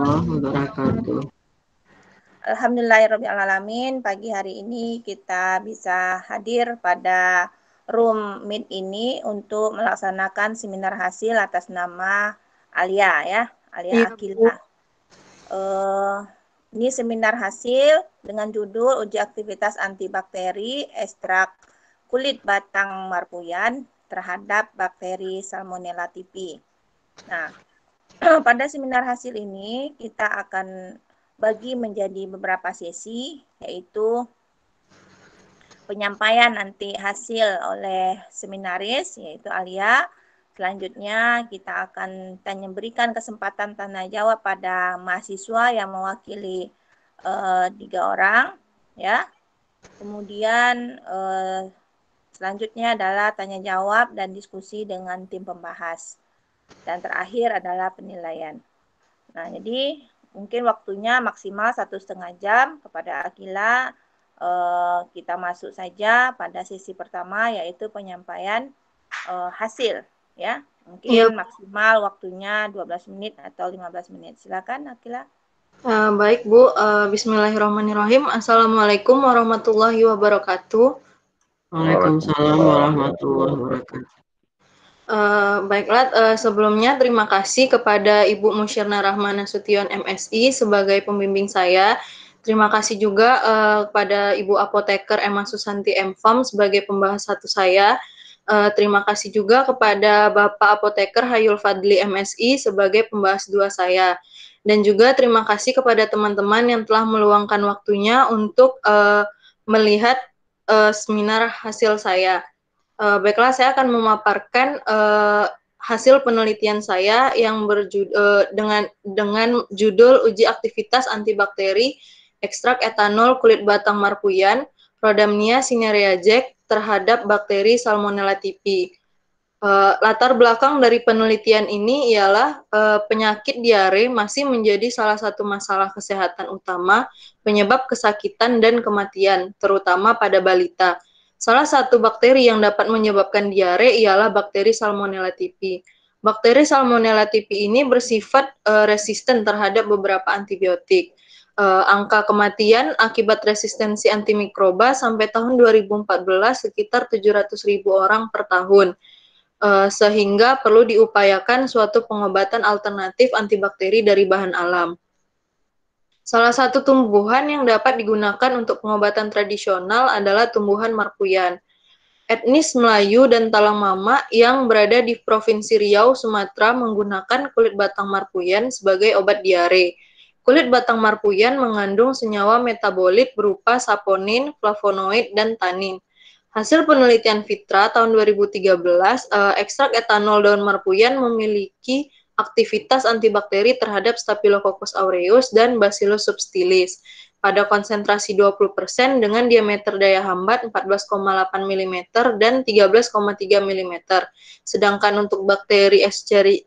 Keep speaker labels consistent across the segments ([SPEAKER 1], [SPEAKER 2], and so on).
[SPEAKER 1] wabarakatuh.
[SPEAKER 2] Alhamdulillahirrahmanirrahim, pagi hari ini kita bisa hadir pada room meet ini untuk melaksanakan seminar hasil atas nama Alia ya, Alia
[SPEAKER 1] Iya, Bu.
[SPEAKER 2] Akila. Ini seminar hasil dengan judul uji aktivitas antibakteri ekstrak kulit batang marpuyan terhadap bakteri Salmonella typhi. Nah, pada seminar hasil ini kita akan bagi menjadi beberapa sesi, yaitu penyampaian nanti hasil oleh seminaris, yaitu Alia. Selanjutnya kita akan berikan kesempatan tanya jawab pada mahasiswa yang mewakili 3 orang, ya. Kemudian selanjutnya adalah tanya jawab dan diskusi dengan tim pembahas. Dan terakhir adalah penilaian. Nah, jadi mungkin waktunya maksimal 1,5 jam. Kepada Akila, kita masuk saja pada sesi pertama, yaitu penyampaian hasil, ya. Mungkin
[SPEAKER 1] Iya,
[SPEAKER 2] maksimal waktunya 12 menit atau 15 menit. Silakan, Akila.
[SPEAKER 1] baik Bu. Bismillahirrahmanirrahim. Assalamualaikum warahmatullahi wabarakatuh.
[SPEAKER 3] Waalaikumsalam warahmatullahi wabarakatuh.
[SPEAKER 1] Baiklah, sebelumnya terima kasih kepada Ibu Musyirna Rahmana Sution MSI sebagai pembimbing saya. Terima kasih juga kepada Ibu Apoteker Emma Susanti M.Fam sebagai pembahas satu saya. Terima kasih juga kepada Bapak Apoteker Hayul Fadli MSI sebagai pembahas dua saya. Dan juga terima kasih kepada teman-teman yang telah meluangkan waktunya untuk melihat seminar hasil saya. Baiklah, saya akan memaparkan hasil penelitian saya yang dengan judul uji aktivitas antibakteri ekstrak etanol kulit batang marpuyan Rhodamnia cinerea Jack terhadap bakteri Salmonella typhi. Latar belakang dari penelitian ini ialah penyakit diare masih menjadi salah satu masalah kesehatan utama penyebab kesakitan dan kematian, terutama pada balita. Salah satu bakteri yang dapat menyebabkan diare ialah bakteri Salmonella typhi. Bakteri Salmonella typhi ini bersifat resisten terhadap beberapa antibiotik. Angka kematian akibat resistensi antimikroba sampai tahun 2014 sekitar 700.000 orang per tahun. Sehingga perlu diupayakan suatu pengobatan alternatif antibakteri dari bahan alam. Salah satu tumbuhan yang dapat digunakan untuk pengobatan tradisional adalah tumbuhan marpuyan. Etnis Melayu dan Talang Mama yang berada di Provinsi Riau, Sumatera menggunakan kulit batang marpuyan sebagai obat diare. Kulit batang marpuyan mengandung senyawa metabolit berupa saponin, flavonoid, dan tanin. Hasil penelitian Fitra tahun 2013, ekstrak etanol daun marpuyan memiliki aktivitas antibakteri terhadap Staphylococcus aureus dan Bacillus subtilis pada konsentrasi 20% dengan diameter daya hambat 14,8 mm dan 13,3 mm. Sedangkan untuk bakteri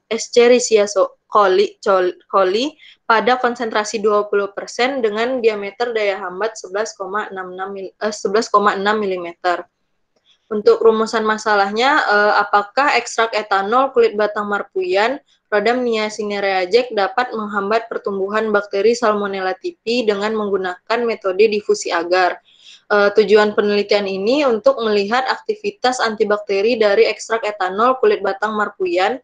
[SPEAKER 1] Escherichia coli pada konsentrasi 20% dengan diameter daya hambat 11,6 mm. Untuk rumusan masalahnya, apakah ekstrak etanol kulit batang marpuyan Rhodamnia cinerea Jack dapat menghambat pertumbuhan bakteri Salmonella typhi dengan menggunakan metode difusi agar. Tujuan penelitian ini untuk melihat aktivitas antibakteri dari ekstrak etanol kulit batang marpuyan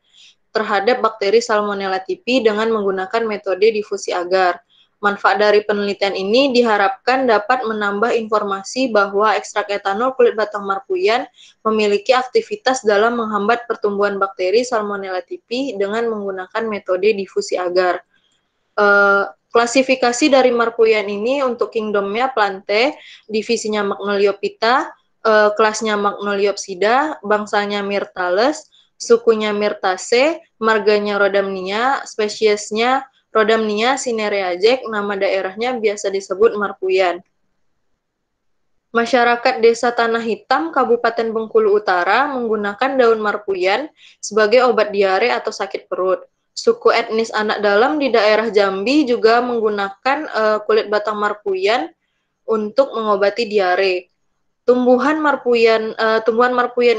[SPEAKER 1] terhadap bakteri Salmonella typhi dengan menggunakan metode difusi agar. Manfaat dari penelitian ini diharapkan dapat menambah informasi bahwa ekstrak etanol kulit batang marpuyan memiliki aktivitas dalam menghambat pertumbuhan bakteri Salmonella typhi dengan menggunakan metode difusi agar. Klasifikasi dari marpuyan ini untuk kingdomnya Plantae, divisinya Magnoliophyta, kelasnya Magnoliopsida, bangsanya Myrtales, sukunya Myrtaceae, marganya Rhodamnia, spesiesnya Rhodamnia cinerea Jack, nama daerahnya biasa disebut marpuyan. Masyarakat Desa Tanah Hitam, Kabupaten Bengkulu Utara menggunakan daun marpuyan sebagai obat diare atau sakit perut. Suku etnis anak dalam di daerah Jambi juga menggunakan kulit batang marpuyan untuk mengobati diare. Tumbuhan marpuyan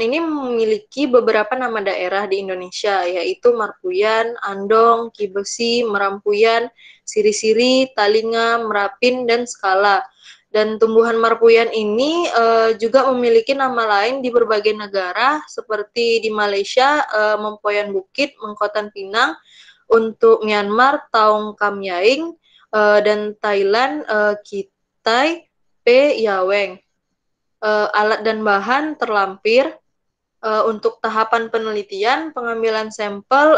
[SPEAKER 1] ini memiliki beberapa nama daerah di Indonesia, yaitu Marpuyan, Andong, Ki Besi, Merampuyan, Siri-Siri, Talinga, Merapin, dan Skala. Dan tumbuhan marpuyan ini juga memiliki nama lain di berbagai negara, seperti di Malaysia, Mempoyan Bukit, Mengkotan Pinang, untuk Myanmar, Taong Kam Yaing, dan Thailand, Kitai, P. Yaweng. Alat dan bahan terlampir. Untuk tahapan penelitian, pengambilan sampel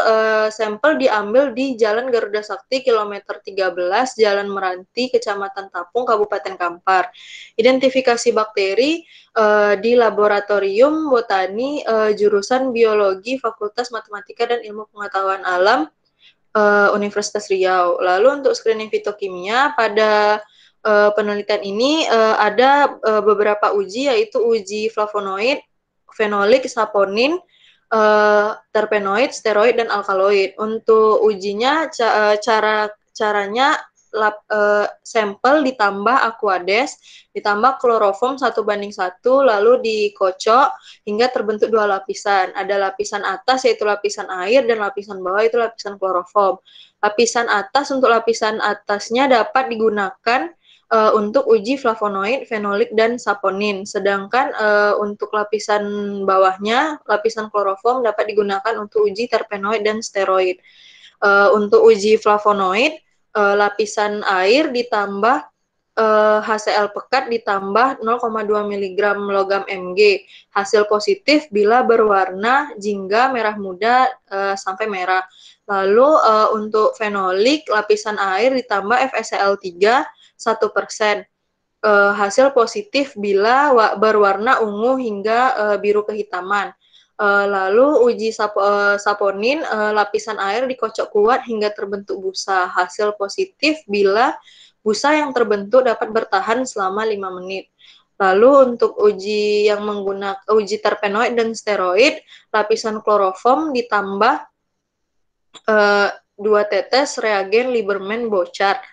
[SPEAKER 1] diambil di Jalan Garuda Sakti kilometer 13, Jalan Meranti, Kecamatan Tapung, Kabupaten Kampar. Identifikasi bakteri di Laboratorium Botani jurusan Biologi Fakultas Matematika dan Ilmu Pengetahuan Alam Universitas Riau. Lalu untuk screening fitokimia pada penelitian ini ada beberapa uji, yaitu uji flavonoid, fenolik, saponin, terpenoid, steroid, dan alkaloid. Untuk ujinya caranya sampel ditambah aquades, ditambah kloroform 1:1, lalu dikocok hingga terbentuk 2 lapisan. Ada lapisan atas yaitu lapisan air, dan lapisan bawah itu lapisan kloroform. Lapisan atas, untuk lapisan atasnya dapat digunakan untuk uji flavonoid, fenolik, dan saponin. Sedangkan untuk lapisan bawahnya, lapisan kloroform dapat digunakan untuk uji terpenoid dan steroid. Untuk uji flavonoid, lapisan air ditambah HCl pekat ditambah 0,2 mg logam Mg. Hasil positif bila berwarna jingga merah muda sampai merah. Lalu untuk fenolik, lapisan air ditambah FeCl3 1%. Hasil positif bila berwarna ungu hingga biru kehitaman. Lalu uji saponin, lapisan air dikocok kuat hingga terbentuk busa. Hasil positif bila busa yang terbentuk dapat bertahan selama 5 menit. Lalu untuk uji yang menggunakan uji terpenoid dan steroid, lapisan kloroform ditambah 2 tetes reagen Lieberman Bochart.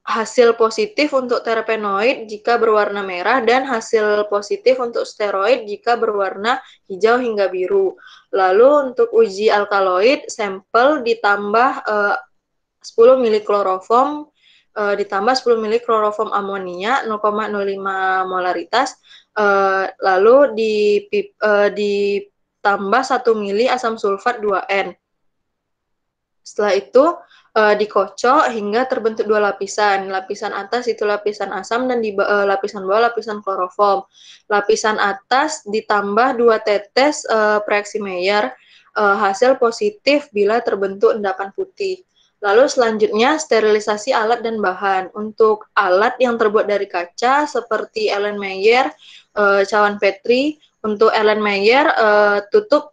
[SPEAKER 1] Hasil positif untuk terpenoid jika berwarna merah, dan hasil positif untuk steroid jika berwarna hijau hingga biru. Lalu untuk uji alkaloid, sampel ditambah 10 ml kloroform ditambah 10 ml kloroform amonia 0,05 molaritas, lalu ditambah 1 ml asam sulfat 2N. Setelah itu dikocok hingga terbentuk 2 lapisan. Lapisan atas itu lapisan asam, dan di lapisan bawah lapisan kloroform. Lapisan atas ditambah 2 tetes preaksi Mayer. Hasil positif bila terbentuk endapan putih. Lalu selanjutnya sterilisasi alat dan bahan. Untuk alat yang terbuat dari kaca seperti Erlenmeyer, cawan Petri. Untuk Erlenmeyer, tutup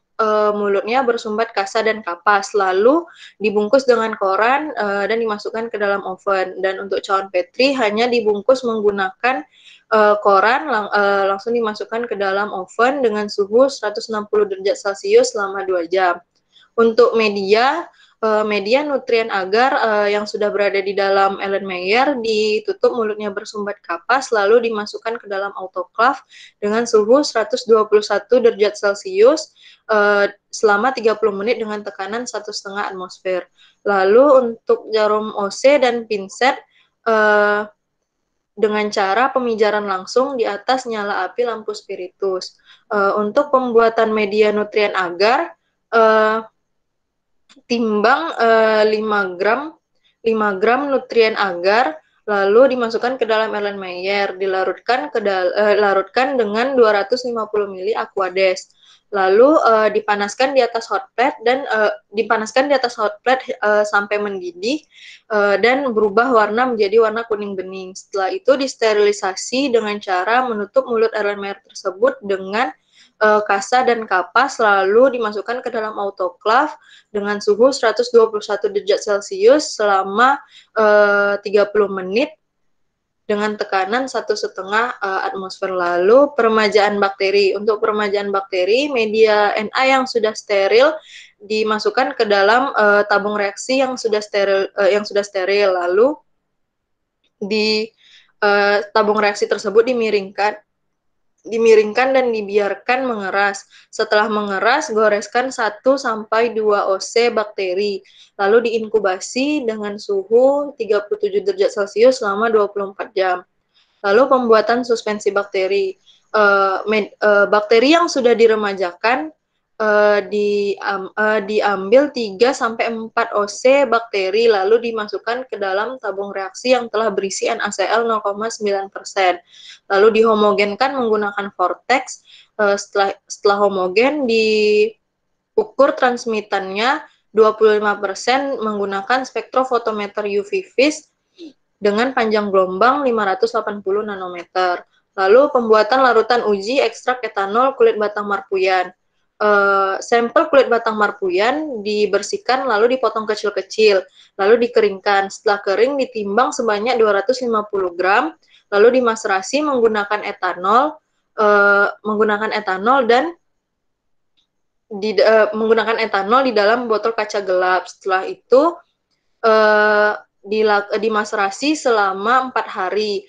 [SPEAKER 1] mulutnya bersumbat kasa dan kapas, lalu dibungkus dengan koran dan dimasukkan ke dalam oven. Dan untuk cawan Petri hanya dibungkus menggunakan koran, langsung dimasukkan ke dalam oven dengan suhu 160 derajat Celcius selama 2 jam. Untuk media nutrien agar yang sudah berada di dalam Erlenmeyer ditutup mulutnya bersumbat kapas, lalu dimasukkan ke dalam autoclave dengan suhu 121 derajat Celcius selama 30 menit dengan tekanan 1,5 atmosfer. Lalu untuk jarum OC dan pinset dengan cara pemijaran langsung di atas nyala api lampu spiritus. Untuk pembuatan media nutrien agar, timbang 5 gram nutrien agar, lalu dimasukkan ke dalam Erlenmeyer, larutkan dengan 250 ml aquades. Lalu dipanaskan di atas hot plate sampai mendidih dan berubah warna menjadi warna kuning bening. Setelah itu disterilisasi dengan cara menutup mulut Erlenmeyer tersebut dengan kasa dan kapas, lalu dimasukkan ke dalam autoclave dengan suhu 121 derajat Celcius selama 30 menit dengan tekanan 1,5 atmosfer. Lalu peremajaan bakteri. Untuk peremajaan bakteri, media Na yang sudah steril dimasukkan ke dalam tabung reaksi yang sudah steril. Lalu di tabung reaksi tersebut dimiringkan dimiringkan dan dibiarkan mengeras. Setelah mengeras, goreskan 1-2 OC bakteri, lalu diinkubasi dengan suhu 37 derajat Celcius selama 24 jam. Lalu pembuatan suspensi bakteri. Bakteri yang sudah diremajakan diambil 3-4 OC bakteri lalu dimasukkan ke dalam tabung reaksi yang telah berisi NaCl 0,9%. Lalu dihomogenkan menggunakan vortex. Setelah homogen diukur transmitannya 25% menggunakan spektrofotometer UV vis dengan panjang gelombang 580 nanometer. Lalu pembuatan larutan uji ekstrak etanol kulit batang marpuyan. Sampel kulit batang marpuyan dibersihkan lalu dipotong kecil-kecil, lalu dikeringkan. Setelah kering ditimbang sebanyak 250 gram, lalu dimaserasi menggunakan etanol dan menggunakan etanol di dalam botol kaca gelap. Setelah itu dimaserasi selama 4 hari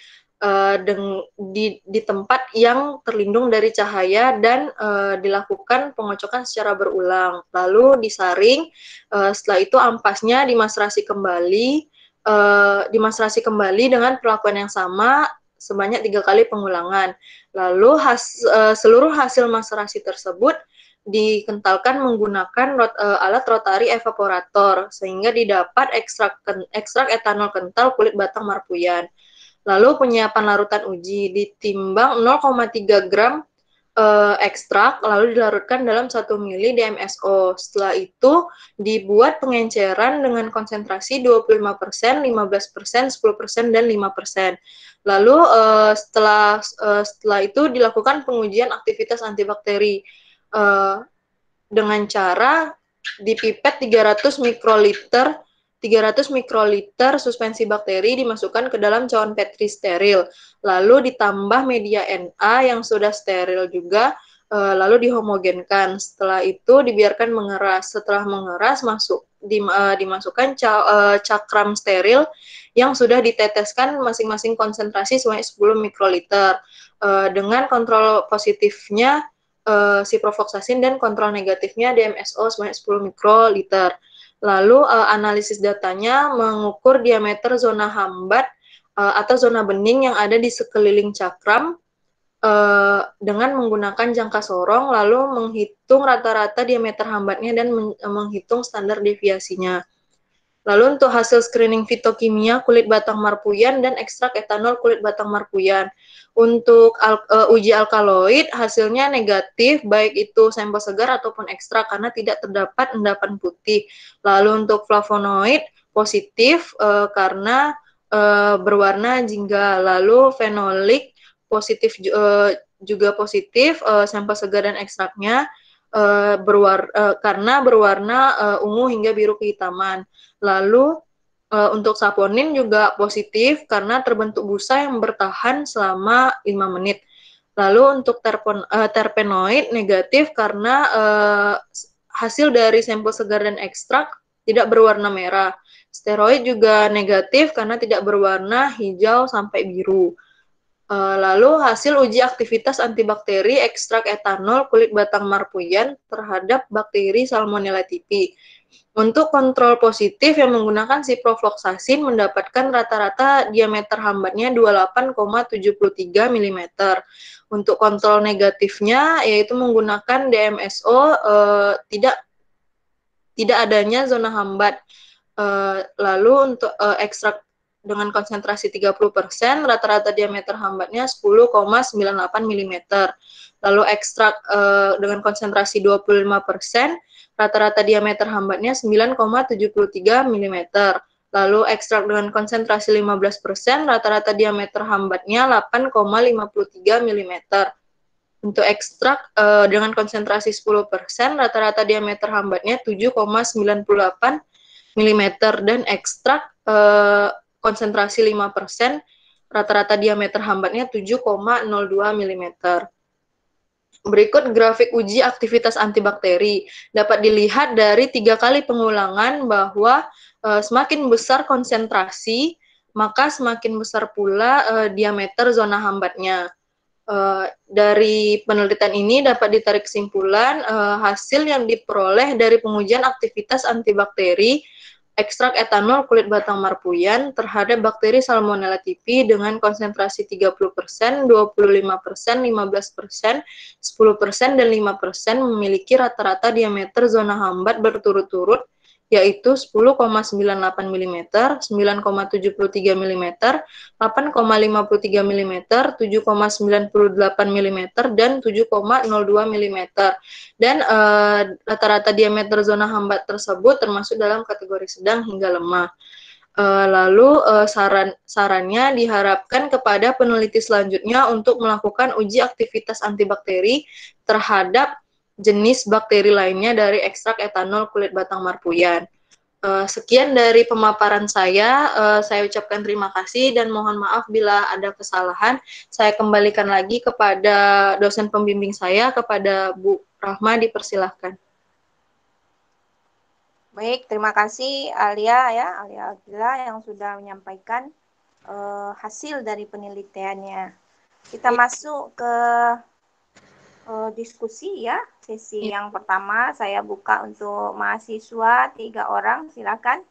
[SPEAKER 1] di tempat yang terlindung dari cahaya dan dilakukan pengocokan secara berulang. Lalu disaring. Setelah itu ampasnya dimaserasi kembali dengan perlakuan yang sama sebanyak 3 kali pengulangan. Lalu seluruh hasil maserasi tersebut dikentalkan menggunakan alat rotary evaporator sehingga didapat ekstrak etanol kental kulit batang marpuyan. Lalu penyiapan larutan uji ditimbang 0,3 gram ekstrak lalu dilarutkan dalam 1 ml DMSO. Setelah itu dibuat pengenceran dengan konsentrasi 25%, 15%, 10% dan 5%. Lalu setelah itu dilakukan pengujian aktivitas antibakteri dengan cara dipipet 300 mikroliter suspensi bakteri dimasukkan ke dalam cawan Petri steril, lalu ditambah media Na yang sudah steril juga, lalu dihomogenkan. Setelah itu dibiarkan mengeras. Setelah mengeras dimasukkan cakram steril yang sudah diteteskan masing-masing konsentrasi sebanyak 10 mikroliter dengan kontrol positifnya ciprofloxacin dan kontrol negatifnya DMSO sebanyak 10 mikroliter. Lalu analisis datanya mengukur diameter zona hambat atau zona bening yang ada di sekeliling cakram dengan menggunakan jangka sorong, lalu menghitung rata-rata diameter hambatnya dan menghitung standar deviasinya. Lalu untuk hasil screening fitokimia kulit batang marpuyan dan ekstrak etanol kulit batang marpuyan. Untuk uji alkaloid hasilnya negatif baik itu sampel segar ataupun ekstrak karena tidak terdapat endapan putih. Lalu untuk flavonoid positif karena berwarna jingga. Lalu fenolik positif juga positif sampel segar dan ekstraknya karena berwarna ungu hingga biru kehitaman. Lalu untuk saponin juga positif karena terbentuk busa yang bertahan selama 5 menit. Lalu untuk terpenoid negatif karena hasil dari sampel segar dan ekstrak tidak berwarna merah. Steroid juga negatif karena tidak berwarna hijau sampai biru. Lalu hasil uji aktivitas antibakteri ekstrak etanol kulit batang marpuyan terhadap bakteri Salmonella typhi. Untuk kontrol positif yang menggunakan ciprofloxacin mendapatkan rata-rata diameter hambatnya 28,73 mm. Untuk kontrol negatifnya yaitu menggunakan DMSO tidak adanya zona hambat. Lalu untuk ekstrak dengan konsentrasi 30%, rata-rata diameter hambatnya 10,98 mm. Lalu ekstrak dengan konsentrasi 25%, rata-rata diameter hambatnya 9,73 mm. Lalu ekstrak dengan konsentrasi 15%, rata-rata diameter hambatnya 8,53 mm. Untuk ekstrak dengan konsentrasi 10%, rata-rata diameter hambatnya 7,98 mm dan ekstrak konsentrasi 5%, rata-rata diameter hambatnya 7,02 mm. Berikut grafik uji aktivitas antibakteri. Dapat dilihat dari 3 kali pengulangan bahwa semakin besar konsentrasi, maka semakin besar pula diameter zona hambatnya. Dari penelitian ini dapat ditarik kesimpulan hasil yang diperoleh dari pengujian aktivitas antibakteri ekstrak etanol kulit batang marpuyan terhadap bakteri Salmonella typhi dengan konsentrasi 30%, 25%, 15%, 10%, dan 5% memiliki rata-rata diameter zona hambat berturut-turut yaitu 10,98 mm, 9,73 mm, 8,53 mm, 7,98 mm, dan 7,02 mm. Dan rata-rata diameter zona hambat tersebut termasuk dalam kategori sedang hingga lemah. Lalu sarannya diharapkan kepada peneliti selanjutnya untuk melakukan uji aktivitas antibakteri terhadap jenis bakteri lainnya dari ekstrak etanol kulit batang marpuyan. Sekian dari pemaparan saya ucapkan terima kasih dan mohon maaf bila ada kesalahan. Saya kembalikan lagi kepada dosen pembimbing saya, kepada Bu Rahma, dipersilahkan.
[SPEAKER 2] Baik, terima kasih Alia Agila yang sudah menyampaikan hasil dari penelitiannya. Kita masuk ke diskusi ya. Sesi yang pertama saya buka untuk mahasiswa 3 orang, silakan.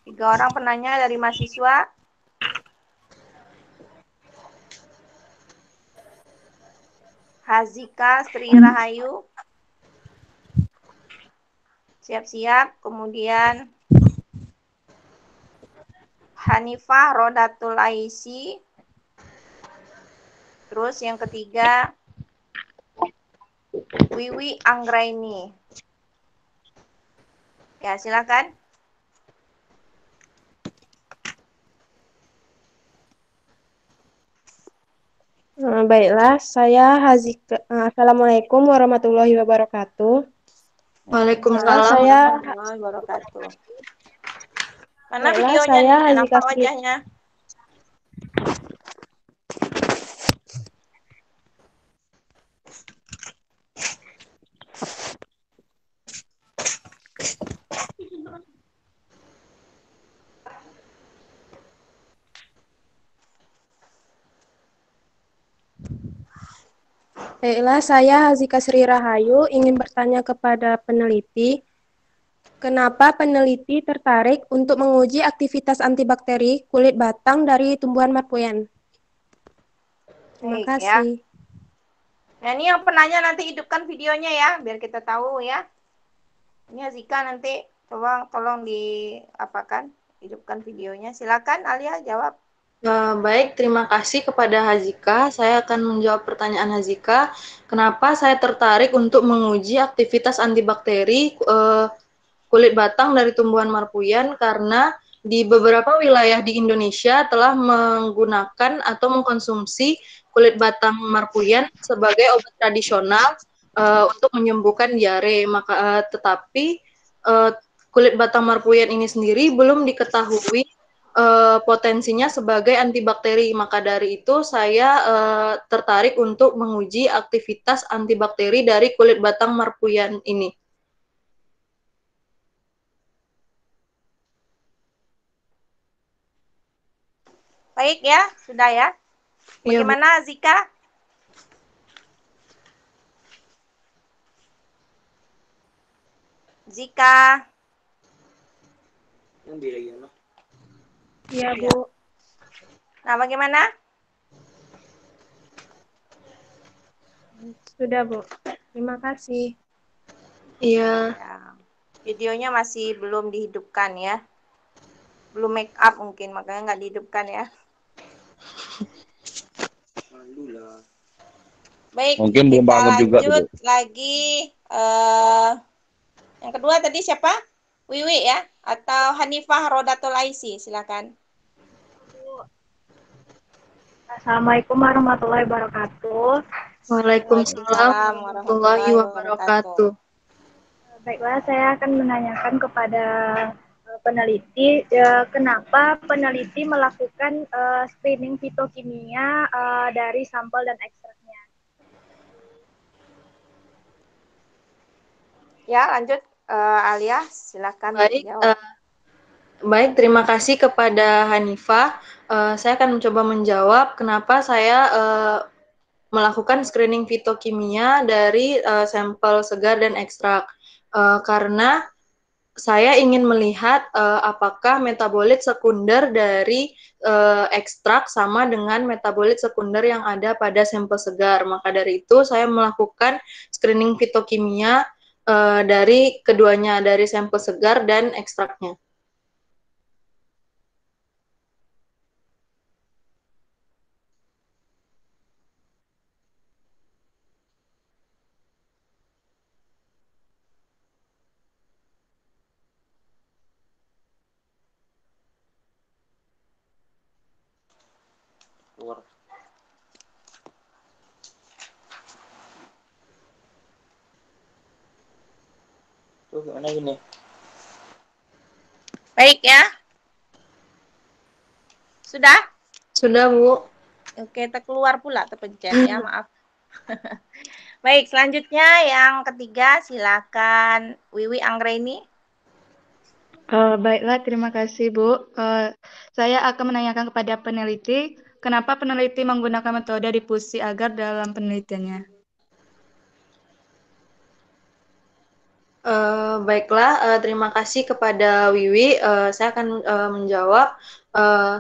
[SPEAKER 2] Tiga orang penanya dari mahasiswa. Hazika Sri Rahayu. Siap-siap. Kemudian Hanifah Rodatul Aisi. Terus yang ketiga Wiwi Anggraini. Ya, silakan.
[SPEAKER 4] Baiklah, saya Hazika. Assalamualaikum warahmatullahi wabarakatuh.
[SPEAKER 1] Waalaikumsalam
[SPEAKER 2] warahmatullahi wabarakatuh. Mana
[SPEAKER 4] Baiklah,
[SPEAKER 2] videonya
[SPEAKER 4] saya
[SPEAKER 2] nih? Nampak
[SPEAKER 4] Hazika
[SPEAKER 2] wajahnya.
[SPEAKER 4] Baiklah, saya Hazika Sri Rahayu ingin bertanya kepada peneliti, kenapa peneliti tertarik untuk menguji aktivitas antibakteri kulit batang dari tumbuhan marpuyan? Terima
[SPEAKER 2] Baik,
[SPEAKER 4] kasih.
[SPEAKER 2] Nah, ini yang penanya nanti hidupkan videonya ya, biar kita tahu ya. Ini Hazika nanti tolong hidupkan videonya. Silakan Alia jawab.
[SPEAKER 1] Baik, terima kasih kepada Hazika. Saya akan menjawab pertanyaan Hazika. Kenapa saya tertarik untuk menguji aktivitas antibakteri kulit batang dari tumbuhan marpuyan? Karena di beberapa wilayah di Indonesia telah menggunakan atau mengkonsumsi kulit batang marpuyan sebagai obat tradisional untuk menyembuhkan diare. Tetapi kulit batang marpuyan ini sendiri belum diketahui potensinya sebagai antibakteri. Maka dari itu saya tertarik untuk menguji aktivitas antibakteri dari kulit batang marpuyan ini.
[SPEAKER 2] Baik ya, sudah ya. Bagaimana Zika? Zika.
[SPEAKER 4] Iya, Bu.
[SPEAKER 2] Nah, bagaimana?
[SPEAKER 4] Sudah, Bu. Terima kasih.
[SPEAKER 1] Iya.
[SPEAKER 2] Ya. Videonya masih belum dihidupkan ya. Belum make up mungkin, makanya nggak dihidupkan ya. Baik,
[SPEAKER 5] mungkin belum
[SPEAKER 2] kita
[SPEAKER 5] bangun juga
[SPEAKER 2] lanjut
[SPEAKER 5] tuh.
[SPEAKER 2] lagi. Yang kedua tadi siapa? Wiwi ya? Atau Hanifah Rodatul Aisi, silakan.
[SPEAKER 6] Assalamualaikum warahmatullahi wabarakatuh.
[SPEAKER 1] Waalaikumsalam warahmatullahi wabarakatuh.
[SPEAKER 6] Baiklah, saya akan menanyakan kepada peneliti, kenapa peneliti melakukan screening fitokimia dari sampel dan ekstraknya.
[SPEAKER 2] Ya, lanjut. Alia, silakan
[SPEAKER 1] Baik,
[SPEAKER 2] jawab.
[SPEAKER 1] baik, terima kasih kepada Hanifah. Saya akan mencoba menjawab kenapa saya melakukan screening fitokimia dari sampel segar dan ekstrak. Karena saya ingin melihat apakah metabolit sekunder dari ekstrak sama dengan metabolit sekunder yang ada pada sampel segar. Maka dari itu saya melakukan screening fitokimia dari keduanya, dari sampel segar dan ekstraknya.
[SPEAKER 5] Tuh gimana gini?
[SPEAKER 2] Baik ya. Sudah?
[SPEAKER 1] Sudah, Bu.
[SPEAKER 2] Oke, terkeluar pula terpencet ya, maaf. Baik, selanjutnya yang ketiga silakan Wiwi Anggreni.
[SPEAKER 7] Baiklah, terima kasih Bu. Saya akan menanyakan kepada peneliti, kenapa peneliti menggunakan metode difusi agar dalam penelitiannya?
[SPEAKER 1] Baiklah, terima kasih kepada Wiwi. Saya akan menjawab.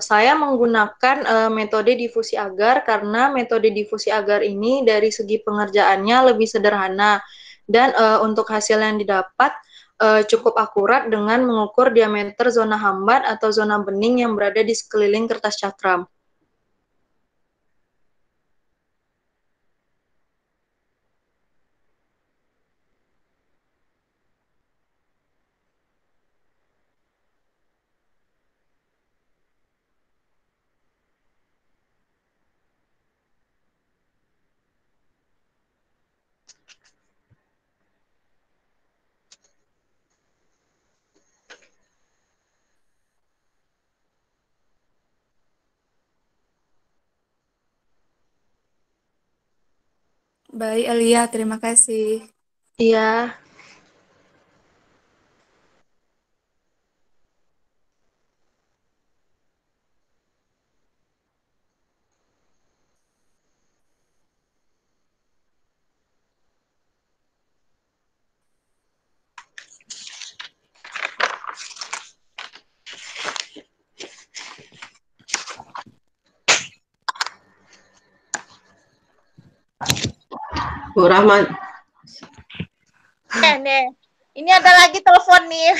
[SPEAKER 1] Saya menggunakan metode difusi agar karena metode difusi agar ini dari segi pengerjaannya lebih sederhana dan untuk hasil yang didapat cukup akurat dengan mengukur diameter zona hambat atau zona bening yang berada di sekeliling kertas cakram.
[SPEAKER 7] Baik, Alia, terima kasih.
[SPEAKER 1] Iya.
[SPEAKER 3] Bu Rahmat.
[SPEAKER 2] Nih. Ini ada lagi telepon nih.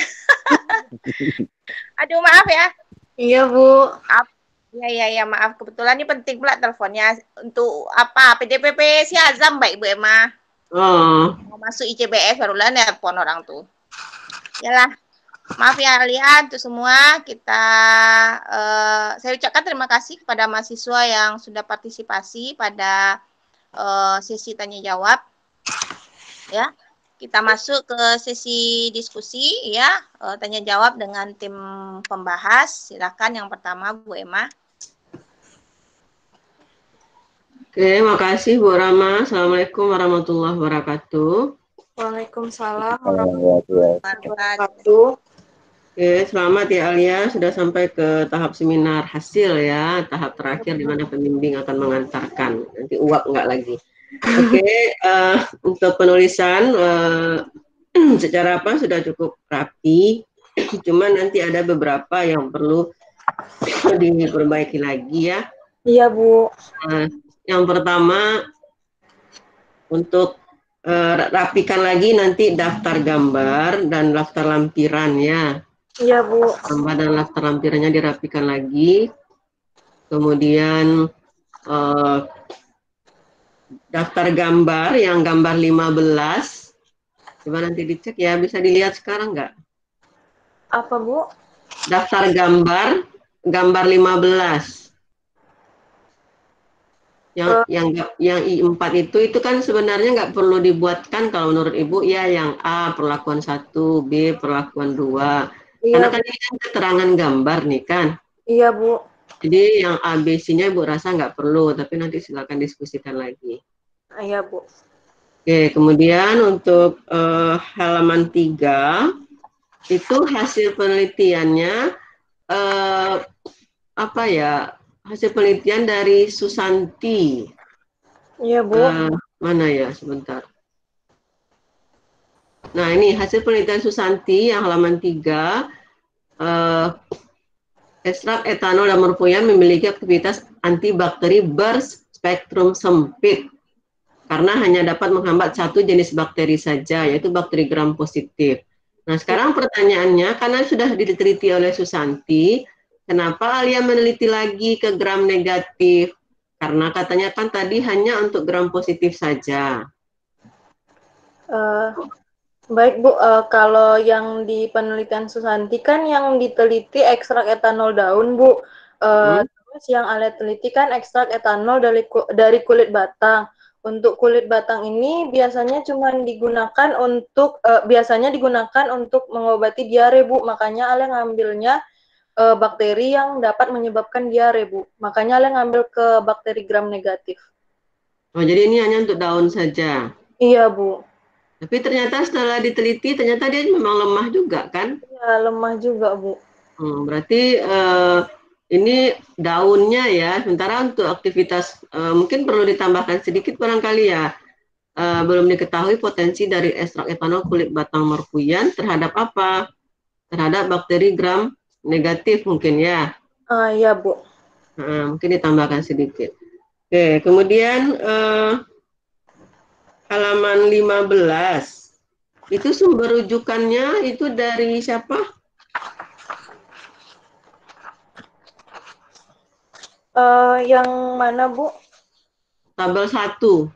[SPEAKER 2] Aduh, maaf ya.
[SPEAKER 1] Iya, Bu.
[SPEAKER 2] Ya, maaf. Kebetulan ini penting pula teleponnya. Untuk apa? PDPP si Azam, Mbak Ibu Emma. Mau masuk ICBS barulah nelpon orang tuh. Yalah. Maaf ya Alia, untuk semua kita saya ucapkan terima kasih kepada mahasiswa yang sudah partisipasi pada sesi tanya jawab. Ya, kita masuk ke sesi diskusi ya, tanya jawab dengan tim pembahas. Silakan yang pertama Bu Emma.
[SPEAKER 3] Oke, makasih Bu Rama. Assalamualaikum warahmatullahi wabarakatuh.
[SPEAKER 1] Waalaikumsalam warahmatullahi wabarakatuh.
[SPEAKER 3] Oke, selamat ya Alia, sudah sampai ke tahap seminar hasil ya, tahap terakhir di mana pembimbing akan mengantarkan. Nanti uap enggak lagi. Oke, untuk penulisan secara apa sudah cukup rapi, cuman nanti ada beberapa yang perlu diperbaiki lagi ya.
[SPEAKER 1] Iya Bu.
[SPEAKER 3] Yang pertama untuk rapikan lagi nanti daftar gambar dan daftar lampiran ya.
[SPEAKER 1] Iya Bu.
[SPEAKER 3] Gambar dan daftar lampirannya dirapikan lagi. Kemudian daftar gambar yang gambar 15. Coba nanti dicek ya, bisa dilihat sekarang nggak?
[SPEAKER 1] Apa Bu?
[SPEAKER 3] Daftar gambar 15. Yang I4 itu kan sebenarnya nggak perlu dibuatkan kalau menurut Ibu ya, yang A perlakuan 1, B perlakuan 2.
[SPEAKER 1] Iya,
[SPEAKER 3] karena kan ini kan keterangan gambar nih kan.
[SPEAKER 1] Iya Bu.
[SPEAKER 3] Jadi yang ABC-nya Ibu rasa nggak perlu, tapi nanti silakan diskusikan lagi.
[SPEAKER 1] Iya Bu.
[SPEAKER 3] Oke, kemudian untuk halaman 3 itu hasil penelitiannya apa ya? Hasil penelitian dari Susanti.
[SPEAKER 1] Iya, Bu.
[SPEAKER 3] Mana ya? Sebentar. Nah, ini hasil penelitian Susanti yang halaman 3. Ekstrak etanol dan morfoyan memiliki aktivitas antibakteri berspektrum sempit karena hanya dapat menghambat satu jenis bakteri saja, yaitu bakteri gram positif. Nah, sekarang pertanyaannya, karena sudah diteliti oleh Susanti, kenapa Alia meneliti lagi ke gram negatif? Karena katanya kan tadi hanya untuk gram positif saja.
[SPEAKER 1] Baik, Bu. Kalau yang di penelitian Susanti kan yang diteliti ekstrak etanol daun, Bu. Terus yang Alia teliti kan ekstrak etanol dari kulit batang. Untuk kulit batang ini biasanya digunakan untuk mengobati diare, Bu. Makanya Alia ngambilnya bakteri yang dapat menyebabkan diare, Bu. Makanya Alia ngambil ke bakteri gram negatif.
[SPEAKER 3] Oh, jadi ini hanya untuk daun saja.
[SPEAKER 1] Iya, Bu.
[SPEAKER 3] Tapi ternyata setelah diteliti, ternyata dia memang lemah juga, kan?
[SPEAKER 1] Iya, lemah juga, Bu.
[SPEAKER 3] Berarti ini daunnya ya. Sementara untuk aktivitas mungkin perlu ditambahkan sedikit barangkali ya. Belum diketahui potensi dari ekstrak etanol kulit batang morfuyan terhadap apa? Terhadap bakteri gram negatif mungkin ya.
[SPEAKER 1] Iya, Bu.
[SPEAKER 3] Mungkin ditambahkan sedikit. Oke, kemudian halaman 15. Itu sumber rujukannya itu dari siapa?
[SPEAKER 1] Yang mana, Bu?
[SPEAKER 3] Tabel 1.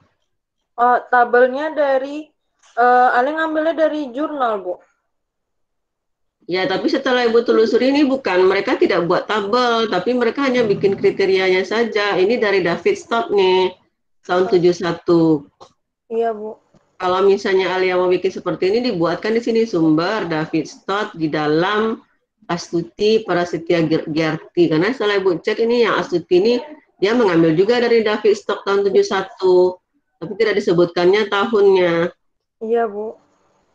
[SPEAKER 1] Tabelnya dari, Ale ngambilnya dari jurnal, Bu.
[SPEAKER 3] Ya, tapi setelah Ibu telusuri ini mereka tidak buat tabel, tapi mereka hanya bikin kriterianya saja. Ini dari David Stott nih, tahun 71.
[SPEAKER 1] Iya, Bu.
[SPEAKER 3] Kalau misalnya Alia mau bikin seperti ini, dibuatkan di sini sumber David Stott di dalam Astuti Prasetya Gyarti. Karena setelah Ibu cek ini yang Astuti ini, dia mengambil juga dari David Stott tahun 71. Tapi tidak disebutkannya tahunnya.
[SPEAKER 1] Iya, Bu.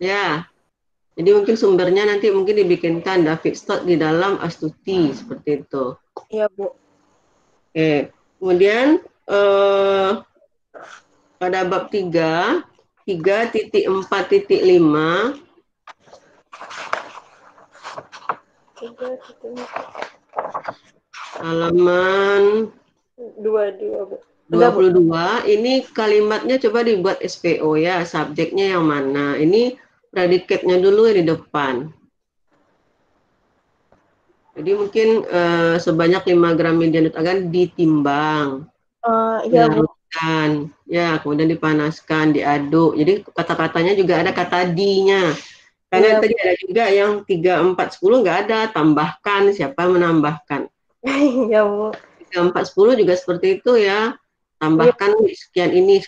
[SPEAKER 3] Ya, jadi mungkin sumbernya nanti mungkin dibikinkan David Stott di dalam Astuti seperti itu.
[SPEAKER 1] Iya, Bu.
[SPEAKER 3] Oke, kemudian pada bab 3, 3.4.5 halaman
[SPEAKER 1] 22, Bu.
[SPEAKER 3] 22, ini kalimatnya coba dibuat SPO ya, subjeknya yang mana. Ini predikatnya dulu di depan. Jadi mungkin sebanyak 5 gram medianut agan ditimbang,
[SPEAKER 1] Iya, Bu.
[SPEAKER 3] dilarutkan, ya kemudian dipanaskan, diaduk. Jadi kata-katanya juga ada kata di-nya. Karena tadi ada juga yang 3, 4, 10 nggak ada, tambahkan, siapa menambahkan.
[SPEAKER 1] Iya, Bu.
[SPEAKER 3] 3, 4, 10 juga seperti itu ya, tambahkan sekian ini,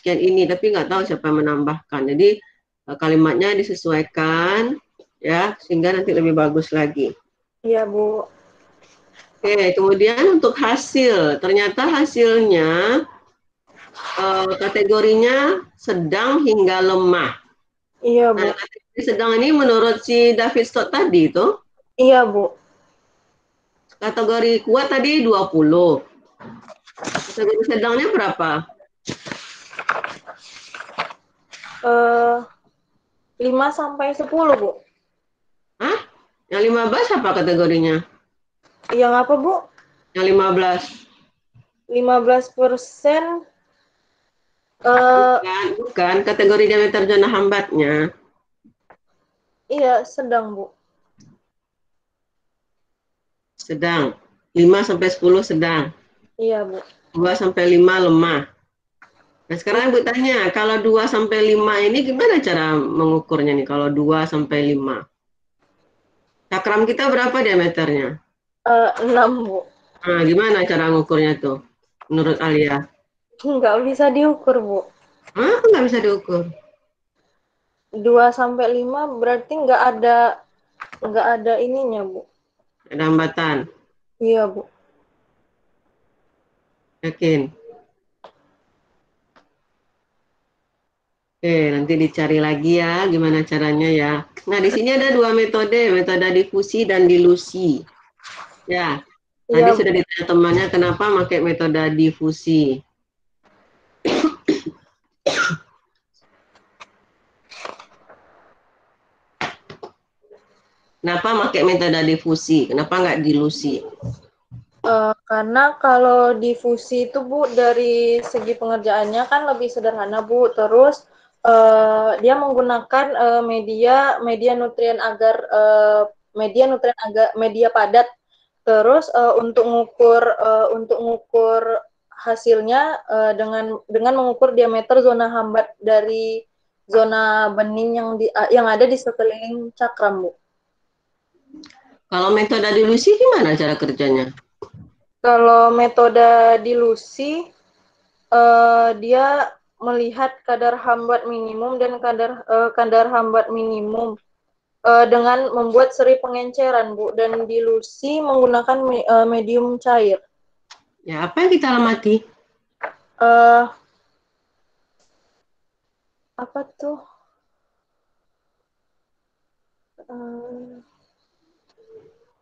[SPEAKER 3] tapi nggak tahu siapa menambahkan. Jadi kalimatnya disesuaikan, ya, sehingga nanti lebih bagus lagi.
[SPEAKER 1] Iya, Bu.
[SPEAKER 3] Oke, kemudian untuk hasil, ternyata hasilnya kategorinya sedang hingga lemah.
[SPEAKER 1] Iya, Bu.
[SPEAKER 3] Nah, kategori sedang ini menurut si David Stott tadi itu,
[SPEAKER 1] Iya, Bu.
[SPEAKER 3] kategori kuat tadi 20. Kategori sedangnya berapa?
[SPEAKER 1] 5 sampai 10, Bu.
[SPEAKER 3] Hah? Yang 15 apa kategorinya?
[SPEAKER 1] Yang apa, Bu?
[SPEAKER 3] Yang 15.
[SPEAKER 1] 15%.
[SPEAKER 3] Bukan kategori diameter zona hambatnya.
[SPEAKER 1] Iya, sedang, Bu.
[SPEAKER 3] Sedang. 5 sampai 10 sedang.
[SPEAKER 1] Iya, Bu.
[SPEAKER 3] 2 sampai 5 lemah. Nah, sekarang Ibu tanya, kalau 2 sampai 5 ini gimana cara mengukurnya nih kalau 2 sampai 5? Cakram kita berapa diameternya?
[SPEAKER 1] 6, Bu.
[SPEAKER 3] Nah, gimana cara mengukurnya tuh menurut Alia?
[SPEAKER 1] Nggak bisa diukur, Bu.
[SPEAKER 3] Hah, nggak bisa diukur?
[SPEAKER 1] 2 sampai 5 berarti nggak ada ininya, Bu.
[SPEAKER 3] Ada hambatan?
[SPEAKER 1] Iya, Bu.
[SPEAKER 3] Yakin? Oke, nanti dicari lagi ya gimana caranya ya. Nah, di sini ada dua metode, metode difusi dan dilusi. Ya, tadi
[SPEAKER 1] Iya, Bu.
[SPEAKER 3] sudah ditanya temannya kenapa pakai metode difusi. Kenapa pakai metode difusi? Kenapa nggak dilusi?
[SPEAKER 1] Karena kalau difusi itu Bu dari segi pengerjaannya kan lebih sederhana Bu. Terus dia menggunakan media nutrien agar media padat. Terus untuk ngukur hasilnya dengan mengukur diameter zona hambat dari zona bening yang ada di sekeliling cakram Bu.
[SPEAKER 3] Kalau metode dilusi gimana cara kerjanya?
[SPEAKER 1] Kalau metode dilusi dia melihat kadar hambat minimum dan kadar hambat minimum dengan membuat seri pengenceran, Bu, dan dilusi menggunakan medium cair.
[SPEAKER 3] Ya, apa yang kita amati?
[SPEAKER 1] Eh, apa tuh?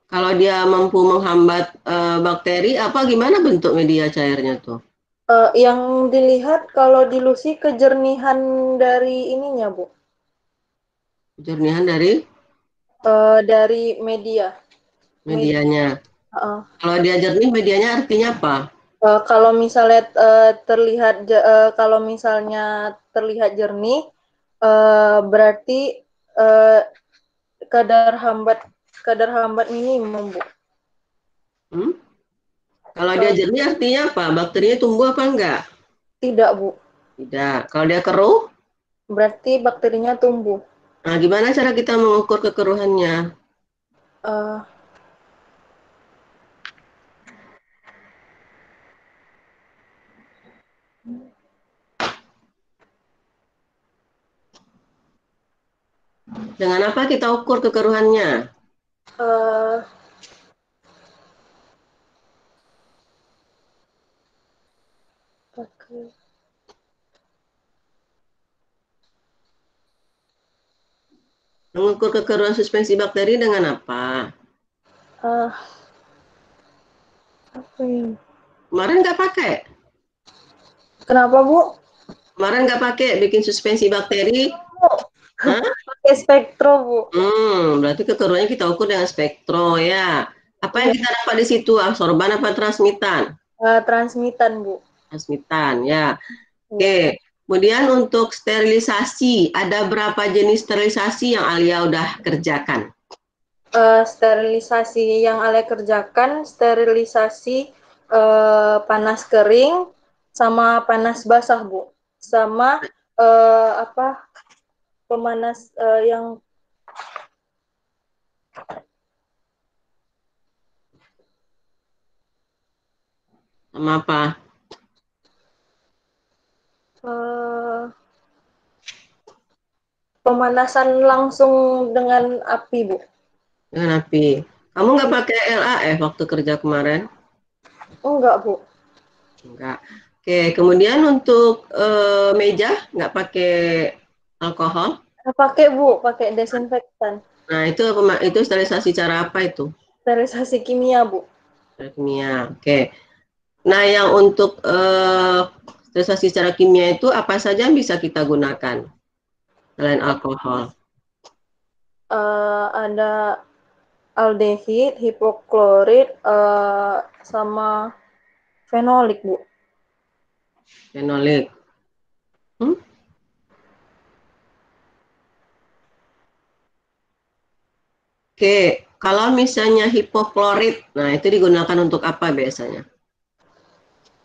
[SPEAKER 3] Kalau dia mampu menghambat bakteri, apa gimana bentuk media cairnya tuh?
[SPEAKER 1] Yang dilihat kalau dilusi kejernihan dari ininya, Bu.
[SPEAKER 3] Jernihan dari
[SPEAKER 1] Dari media.
[SPEAKER 3] medianya.
[SPEAKER 1] Uh,
[SPEAKER 3] Kalau dia jernih, medianya artinya apa?
[SPEAKER 1] Kalau misalnya kalau misalnya terlihat jernih, berarti uh, kadar hambat minimum, Bu.
[SPEAKER 3] Hmm? Kalau dia jernih artinya apa? Bakterinya tumbuh apa enggak?
[SPEAKER 1] Tidak, Bu.
[SPEAKER 3] Tidak. Kalau dia keruh,
[SPEAKER 1] Berarti bakterinya tumbuh.
[SPEAKER 3] nah gimana cara kita mengukur kekeruhannya?
[SPEAKER 1] Uh,
[SPEAKER 3] Dengan apa kita ukur kekeruhannya?
[SPEAKER 1] uh, pakai
[SPEAKER 3] Mengukur kekeruhan suspensi bakteri dengan apa?
[SPEAKER 1] apa ini?
[SPEAKER 3] Kemarin nggak pakai?
[SPEAKER 1] Kenapa, Bu?
[SPEAKER 3] Kemarin nggak pakai bikin suspensi bakteri? Hah?
[SPEAKER 1] Pakai spektro, Bu.
[SPEAKER 3] Berarti kekeruhannya kita ukur dengan spektro ya. Apa yang
[SPEAKER 1] Iya.
[SPEAKER 3] kita dapat di situ? Absorban apa transmitan?
[SPEAKER 1] Transmitan, Bu.
[SPEAKER 3] Transmitan ya.
[SPEAKER 1] Iya.
[SPEAKER 3] Oke. Kemudian untuk sterilisasi, ada berapa jenis sterilisasi yang Alia udah kerjakan?
[SPEAKER 1] Sterilisasi yang Alia kerjakan, sterilisasi panas kering sama panas basah, Bu. Sama pemanas yang
[SPEAKER 3] Sama apa?
[SPEAKER 1] Pemanasan langsung dengan api, Bu.
[SPEAKER 3] Dengan api. Kamu nggak pakai LAF waktu kerja kemarin?
[SPEAKER 1] Enggak, Bu.
[SPEAKER 3] Enggak. Oke, kemudian untuk meja nggak pakai alkohol?
[SPEAKER 1] Pakai, Bu, pakai desinfektan.
[SPEAKER 3] Nah, itu sterilisasi cara apa itu?
[SPEAKER 1] Sterilisasi kimia, Bu.
[SPEAKER 3] Kimia. Oke. Nah, yang untuk sterilisasi secara kimia itu apa saja yang bisa kita gunakan selain alkohol?
[SPEAKER 1] Ada aldehid, hipoklorit, sama fenolik, Bu.
[SPEAKER 3] Fenolik. Oke, kalau misalnya hipoklorit, nah itu digunakan untuk apa biasanya?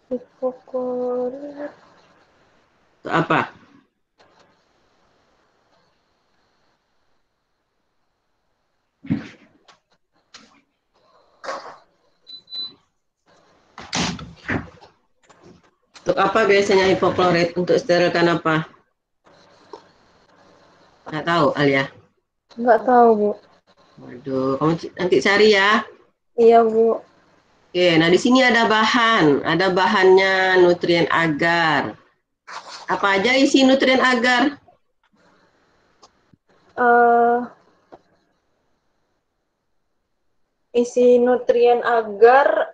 [SPEAKER 1] Hipoklorit.
[SPEAKER 3] Untuk apa? Untuk apa biasanya hipoklorit? Untuk sterilkan apa? Nggak tahu, Alia.
[SPEAKER 1] Nggak tahu, Bu.
[SPEAKER 3] Waduh, kamu nanti cari ya.
[SPEAKER 1] Iya, Bu.
[SPEAKER 3] Oke, nah di sini ada bahannya nutrien agar. Apa aja isi nutrien agar?
[SPEAKER 1] Eh, isi nutrien agar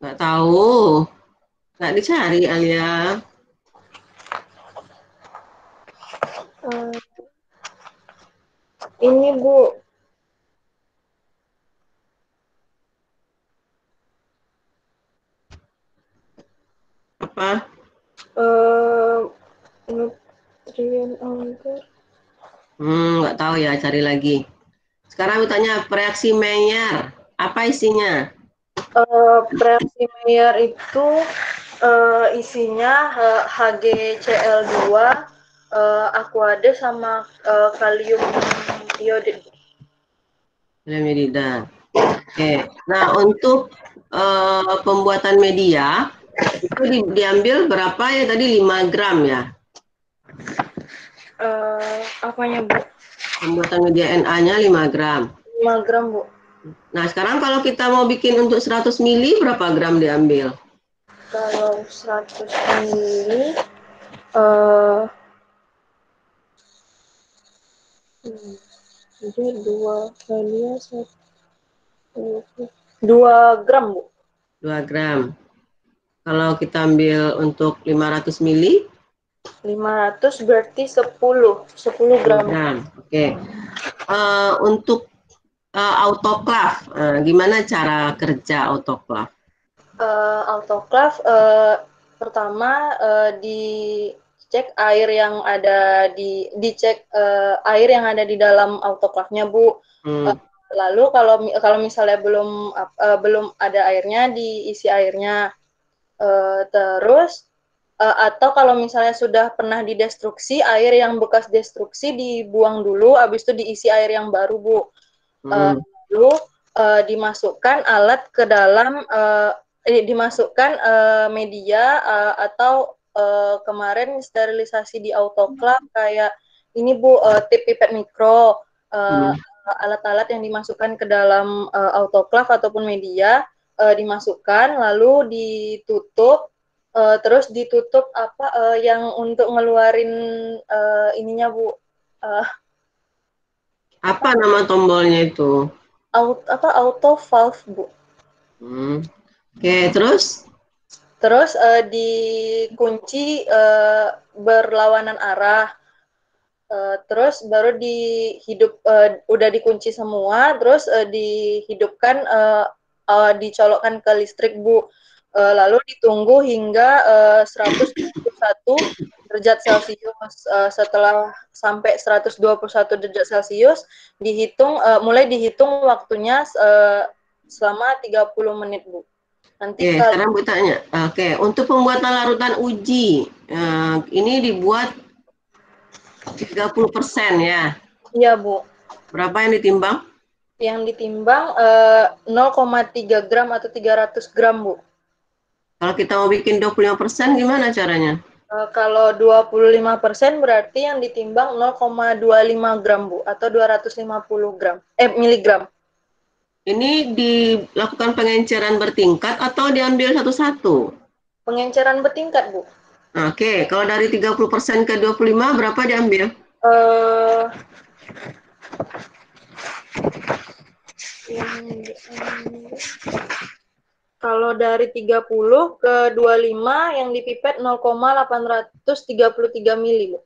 [SPEAKER 3] Nggak tahu. Nggak dicari, Alia.
[SPEAKER 1] ini Bu,
[SPEAKER 3] Apa?
[SPEAKER 1] nutrien agar.
[SPEAKER 3] Nggak tahu ya, cari lagi. Sekarang tanya reaksi Maillard. Apa isinya?
[SPEAKER 1] Reaksi Maillard itu isinya HgCl2, aquade sama kalium iodid.
[SPEAKER 3] Media. Oke. Nah, untuk pembuatan media itu diambil berapa ya tadi 5 gram ya?
[SPEAKER 1] Apanya Bu?
[SPEAKER 3] Pembuatan media Na-nya 5 gram.
[SPEAKER 1] 5 gram Bu.
[SPEAKER 3] Nah, sekarang kalau kita mau bikin untuk 100 mili berapa gram diambil?
[SPEAKER 1] Kalau 100 mili jadi 2 gram Bu.
[SPEAKER 3] 2 gram. Kalau kita ambil untuk 500 mili
[SPEAKER 1] 500 berarti 10 gram.
[SPEAKER 3] Oke. Untuk autoclave, gimana cara kerja autoclave?
[SPEAKER 1] Autoclave pertama dicek air yang ada air yang ada di dalam autoclave-nya Bu. Lalu kalau misalnya belum ada airnya, diisi airnya. Terus atau kalau misalnya sudah pernah didestruksi, air yang bekas destruksi dibuang dulu, habis itu diisi air yang baru Bu. Lalu dimasukkan alat ke dalam dimasukkan media atau kemarin sterilisasi di autoclave kayak ini Bu, tip pipet mikro, alat-alat yang dimasukkan ke dalam autoclave ataupun media dimasukkan lalu ditutup, terus ditutup yang untuk ngeluarin ininya Bu,
[SPEAKER 3] apa nama tombolnya itu?
[SPEAKER 1] Auto valve Bu.
[SPEAKER 3] Oke, terus
[SPEAKER 1] dikunci berlawanan arah, terus baru udah dikunci semua, terus dihidupkan, dicolokkan ke listrik Bu. Lalu ditunggu hingga 121 derajat Celcius. Setelah sampai 121 derajat Celcius, mulai dihitung waktunya selama 30 menit Bu. Nanti
[SPEAKER 3] sekarang Bu tanya. Oke, untuk pembuatan larutan uji, ini dibuat 30% ya?
[SPEAKER 1] Iya Bu.
[SPEAKER 3] Berapa yang ditimbang?
[SPEAKER 1] Yang ditimbang 0,3 gram atau 300 gram Bu.
[SPEAKER 3] Kalau kita mau bikin 25% gimana caranya?
[SPEAKER 1] Kalau 25% berarti yang ditimbang 0,25 gram Bu, atau 250 miligram.
[SPEAKER 3] Ini dilakukan pengenceran bertingkat atau diambil satu-satu?
[SPEAKER 1] Pengenceran bertingkat Bu.
[SPEAKER 3] Oke, kalau dari 30% ke 25 berapa diambil?
[SPEAKER 1] Kalau dari 30 ke 25 yang dipipet 0,833 mili, Bu.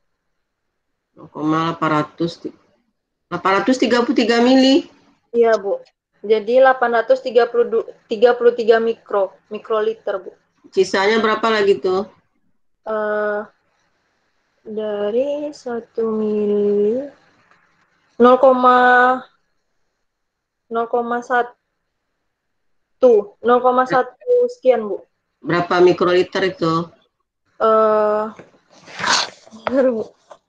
[SPEAKER 3] 0,833 mili?
[SPEAKER 1] Iya, Bu. Jadi 833 mikroliter, Bu.
[SPEAKER 3] Sisanya berapa lagi tuh?
[SPEAKER 1] Dari 1 mili 0,1 sekian, Bu.
[SPEAKER 3] Berapa mikroliter itu?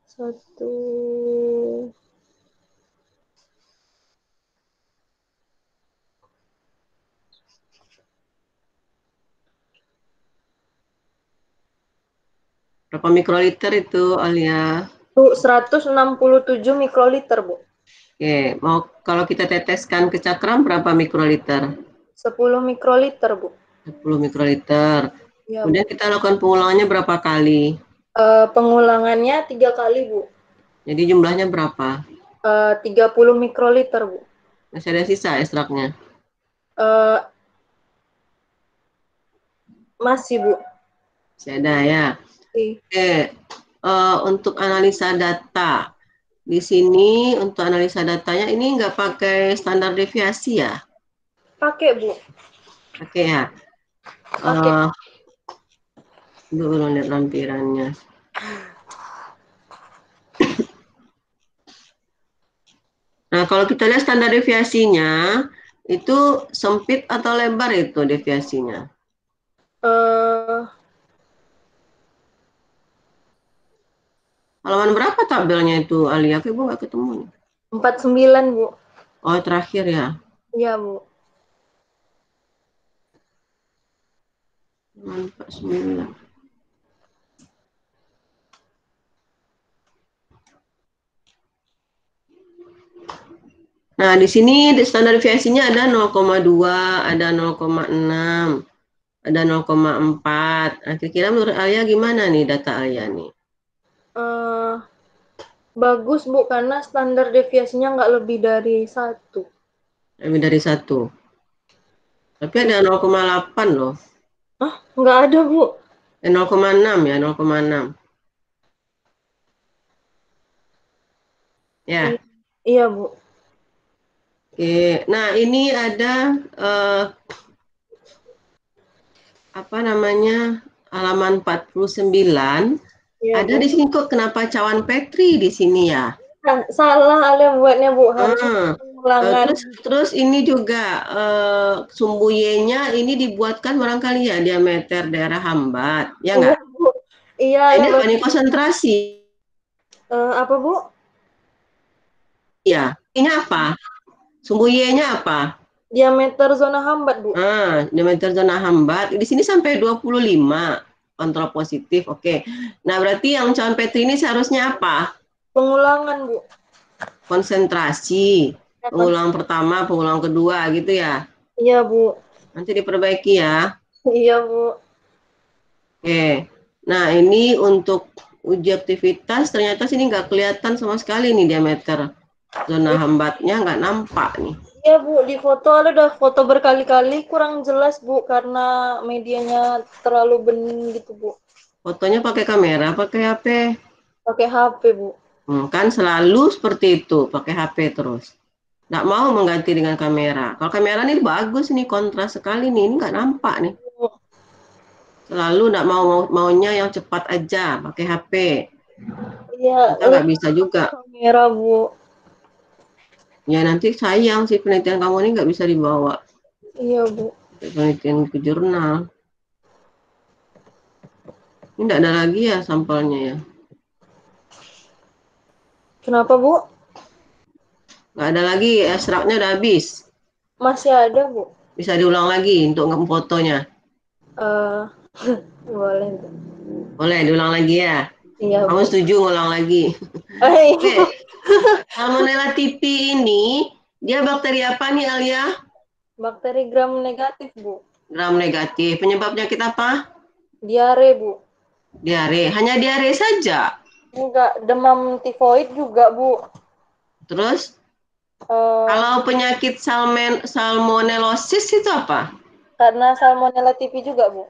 [SPEAKER 1] Satu.
[SPEAKER 3] Berapa mikroliter itu, Alia?
[SPEAKER 1] 167 mikroliter, Bu.
[SPEAKER 3] Oke, kalau kita teteskan ke cakram berapa mikroliter?
[SPEAKER 1] 10 mikroliter, Bu.
[SPEAKER 3] 10 mikroliter.
[SPEAKER 1] Ya,
[SPEAKER 3] Kemudian kita lakukan pengulangannya berapa kali?
[SPEAKER 1] Pengulangannya 3 kali, Bu.
[SPEAKER 3] Jadi jumlahnya berapa?
[SPEAKER 1] 30 mikroliter, Bu.
[SPEAKER 3] Masih ada sisa ekstraknya?
[SPEAKER 1] Eh, Masih, Bu.
[SPEAKER 3] Masih ada ya. Oke, untuk analisa data. Di sini untuk analisa datanya ini nggak pakai standar deviasi ya?
[SPEAKER 1] Pakai, Bu.
[SPEAKER 3] Pakai ya.
[SPEAKER 1] Pakai.
[SPEAKER 3] Dulu lihat lampirannya. Nah, kalau kita lihat standar deviasinya, itu sempit atau lebar itu deviasinya? Halaman berapa tabelnya itu, Alia? Ibu nggak ketemu.
[SPEAKER 1] 49, Bu.
[SPEAKER 3] Oh, terakhir ya?
[SPEAKER 1] Iya, Bu.
[SPEAKER 3] 49. Nah, di sini standar deviasinya ada 0,2, ada 0,6, ada 0,4. Nah, kira-kira menurut Alia gimana nih data Alia nih?
[SPEAKER 1] Bagus, Bu, karena standar deviasinya nggak lebih dari 1.
[SPEAKER 3] Lebih dari 1. Tapi ada 0,8 loh.
[SPEAKER 1] Nggak ada, Bu.
[SPEAKER 3] 0,6 ya, 0,6. Ya.
[SPEAKER 1] Iya, Bu.
[SPEAKER 3] Oke, nah ini ada apa namanya halaman 49.
[SPEAKER 1] Iya,
[SPEAKER 3] Ada
[SPEAKER 1] Bu.
[SPEAKER 3] di sini kok kenapa cawan Petri di sini ya?
[SPEAKER 1] Salah Alia buatnya, Bu. Harusnya pengulangan.
[SPEAKER 3] Terus ini juga sumbu Y-nya ini dibuatkan barangkali ya diameter daerah hambat, ya
[SPEAKER 1] Iya,
[SPEAKER 3] nggak?
[SPEAKER 1] Bu. Iya,
[SPEAKER 3] Ini
[SPEAKER 1] yang
[SPEAKER 3] apa nih konsentrasi?
[SPEAKER 1] apa, Bu?
[SPEAKER 3] Ya, ini apa? Sumbu Y-nya apa?
[SPEAKER 1] Diameter zona hambat, Bu.
[SPEAKER 3] Diameter zona hambat. Di sini sampai 25 kontrol positif. Oke. Nah, berarti yang cawan Petri ini seharusnya apa?
[SPEAKER 1] Pengulangan, Bu.
[SPEAKER 3] Konsentrasi. Pengulangan pertama, pengulangan kedua gitu ya.
[SPEAKER 1] Iya, Bu.
[SPEAKER 3] Nanti diperbaiki ya.
[SPEAKER 1] Iya, Bu.
[SPEAKER 3] Oke. Nah, ini untuk uji aktivitas ternyata sini nggak kelihatan sama sekali nih diameter zona hambatnya nggak nampak nih.
[SPEAKER 1] Iya, Bu, di foto ada udah foto berkali-kali kurang jelas, Bu, karena medianya terlalu bening gitu, Bu.
[SPEAKER 3] Fotonya pakai kamera, pakai HP.
[SPEAKER 1] Pakai HP, Bu.
[SPEAKER 3] Kan selalu seperti itu, pakai HP terus. Nggak mau mengganti dengan kamera. Kalau kamera ini bagus nih, kontras sekali nih, ini nggak nampak nih. Selalu nggak maunya yang cepat aja, pakai HP.
[SPEAKER 1] Iya,
[SPEAKER 3] Kita nggak bisa juga.
[SPEAKER 1] kamera, Bu.
[SPEAKER 3] Ya nanti sayang sih penelitian kamu ini nggak bisa dibawa.
[SPEAKER 1] Iya, Bu.
[SPEAKER 3] Penelitian ke jurnal. Ini nggak ada lagi ya sampelnya ya.
[SPEAKER 1] Kenapa, Bu?
[SPEAKER 3] Nggak ada lagi, ekstraknya udah habis.
[SPEAKER 1] Masih ada, Bu.
[SPEAKER 3] Bisa diulang lagi untuk fotonya.
[SPEAKER 1] Boleh, Bu.
[SPEAKER 3] Boleh diulang lagi ya.
[SPEAKER 1] Iya,
[SPEAKER 3] Kamu
[SPEAKER 1] Bu.
[SPEAKER 3] setuju ngulang lagi? Oke. Salmonella typhi ini dia bakteri apa nih Alia?
[SPEAKER 1] Bakteri gram negatif, Bu.
[SPEAKER 3] Gram negatif. Penyebab penyakit apa?
[SPEAKER 1] Diare, Bu.
[SPEAKER 3] Diare. Hanya diare saja.
[SPEAKER 1] Enggak, demam tifoid juga, Bu.
[SPEAKER 3] Terus kalau penyakit salmonellosis itu apa?
[SPEAKER 1] Karena salmonella typhi juga, Bu.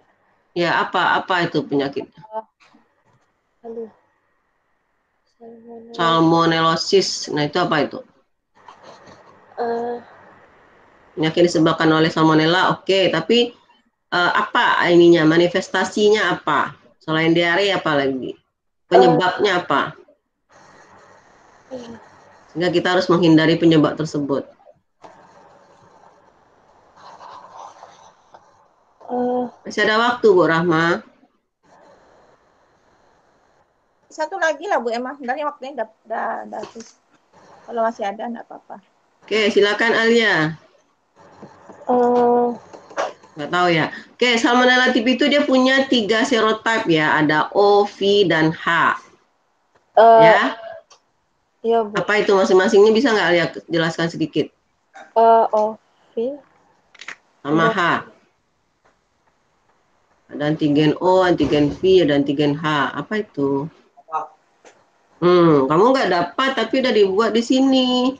[SPEAKER 3] Ya, apa itu penyakit?
[SPEAKER 1] Aduh.
[SPEAKER 3] Salmonellosis. Nah, itu apa itu? Penyakit disebabkan oleh salmonella, oke. Tapi apa ininya? Manifestasinya apa? Selain diare apa lagi? Penyebabnya apa? Sehingga kita harus menghindari penyebab tersebut. Masih ada waktu, Bu Rahma.
[SPEAKER 2] Satu lagi lah Bu Emma, sebenarnya waktunya udah habis. Kalau masih ada enggak apa-apa.
[SPEAKER 3] Oke, silakan Alia. Nggak tahu ya. Oke, Salmonella typhi itu dia punya 3 serotype ya. Ada O, V, dan H. Ya.
[SPEAKER 1] Iya, Bu.
[SPEAKER 3] Apa itu masing-masingnya bisa nggak Alia jelaskan sedikit?
[SPEAKER 1] O, V.
[SPEAKER 3] Sama H. Ada antigen O, antigen V, ada antigen H. Apa itu? Kamu nggak dapat, tapi udah dibuat di sini.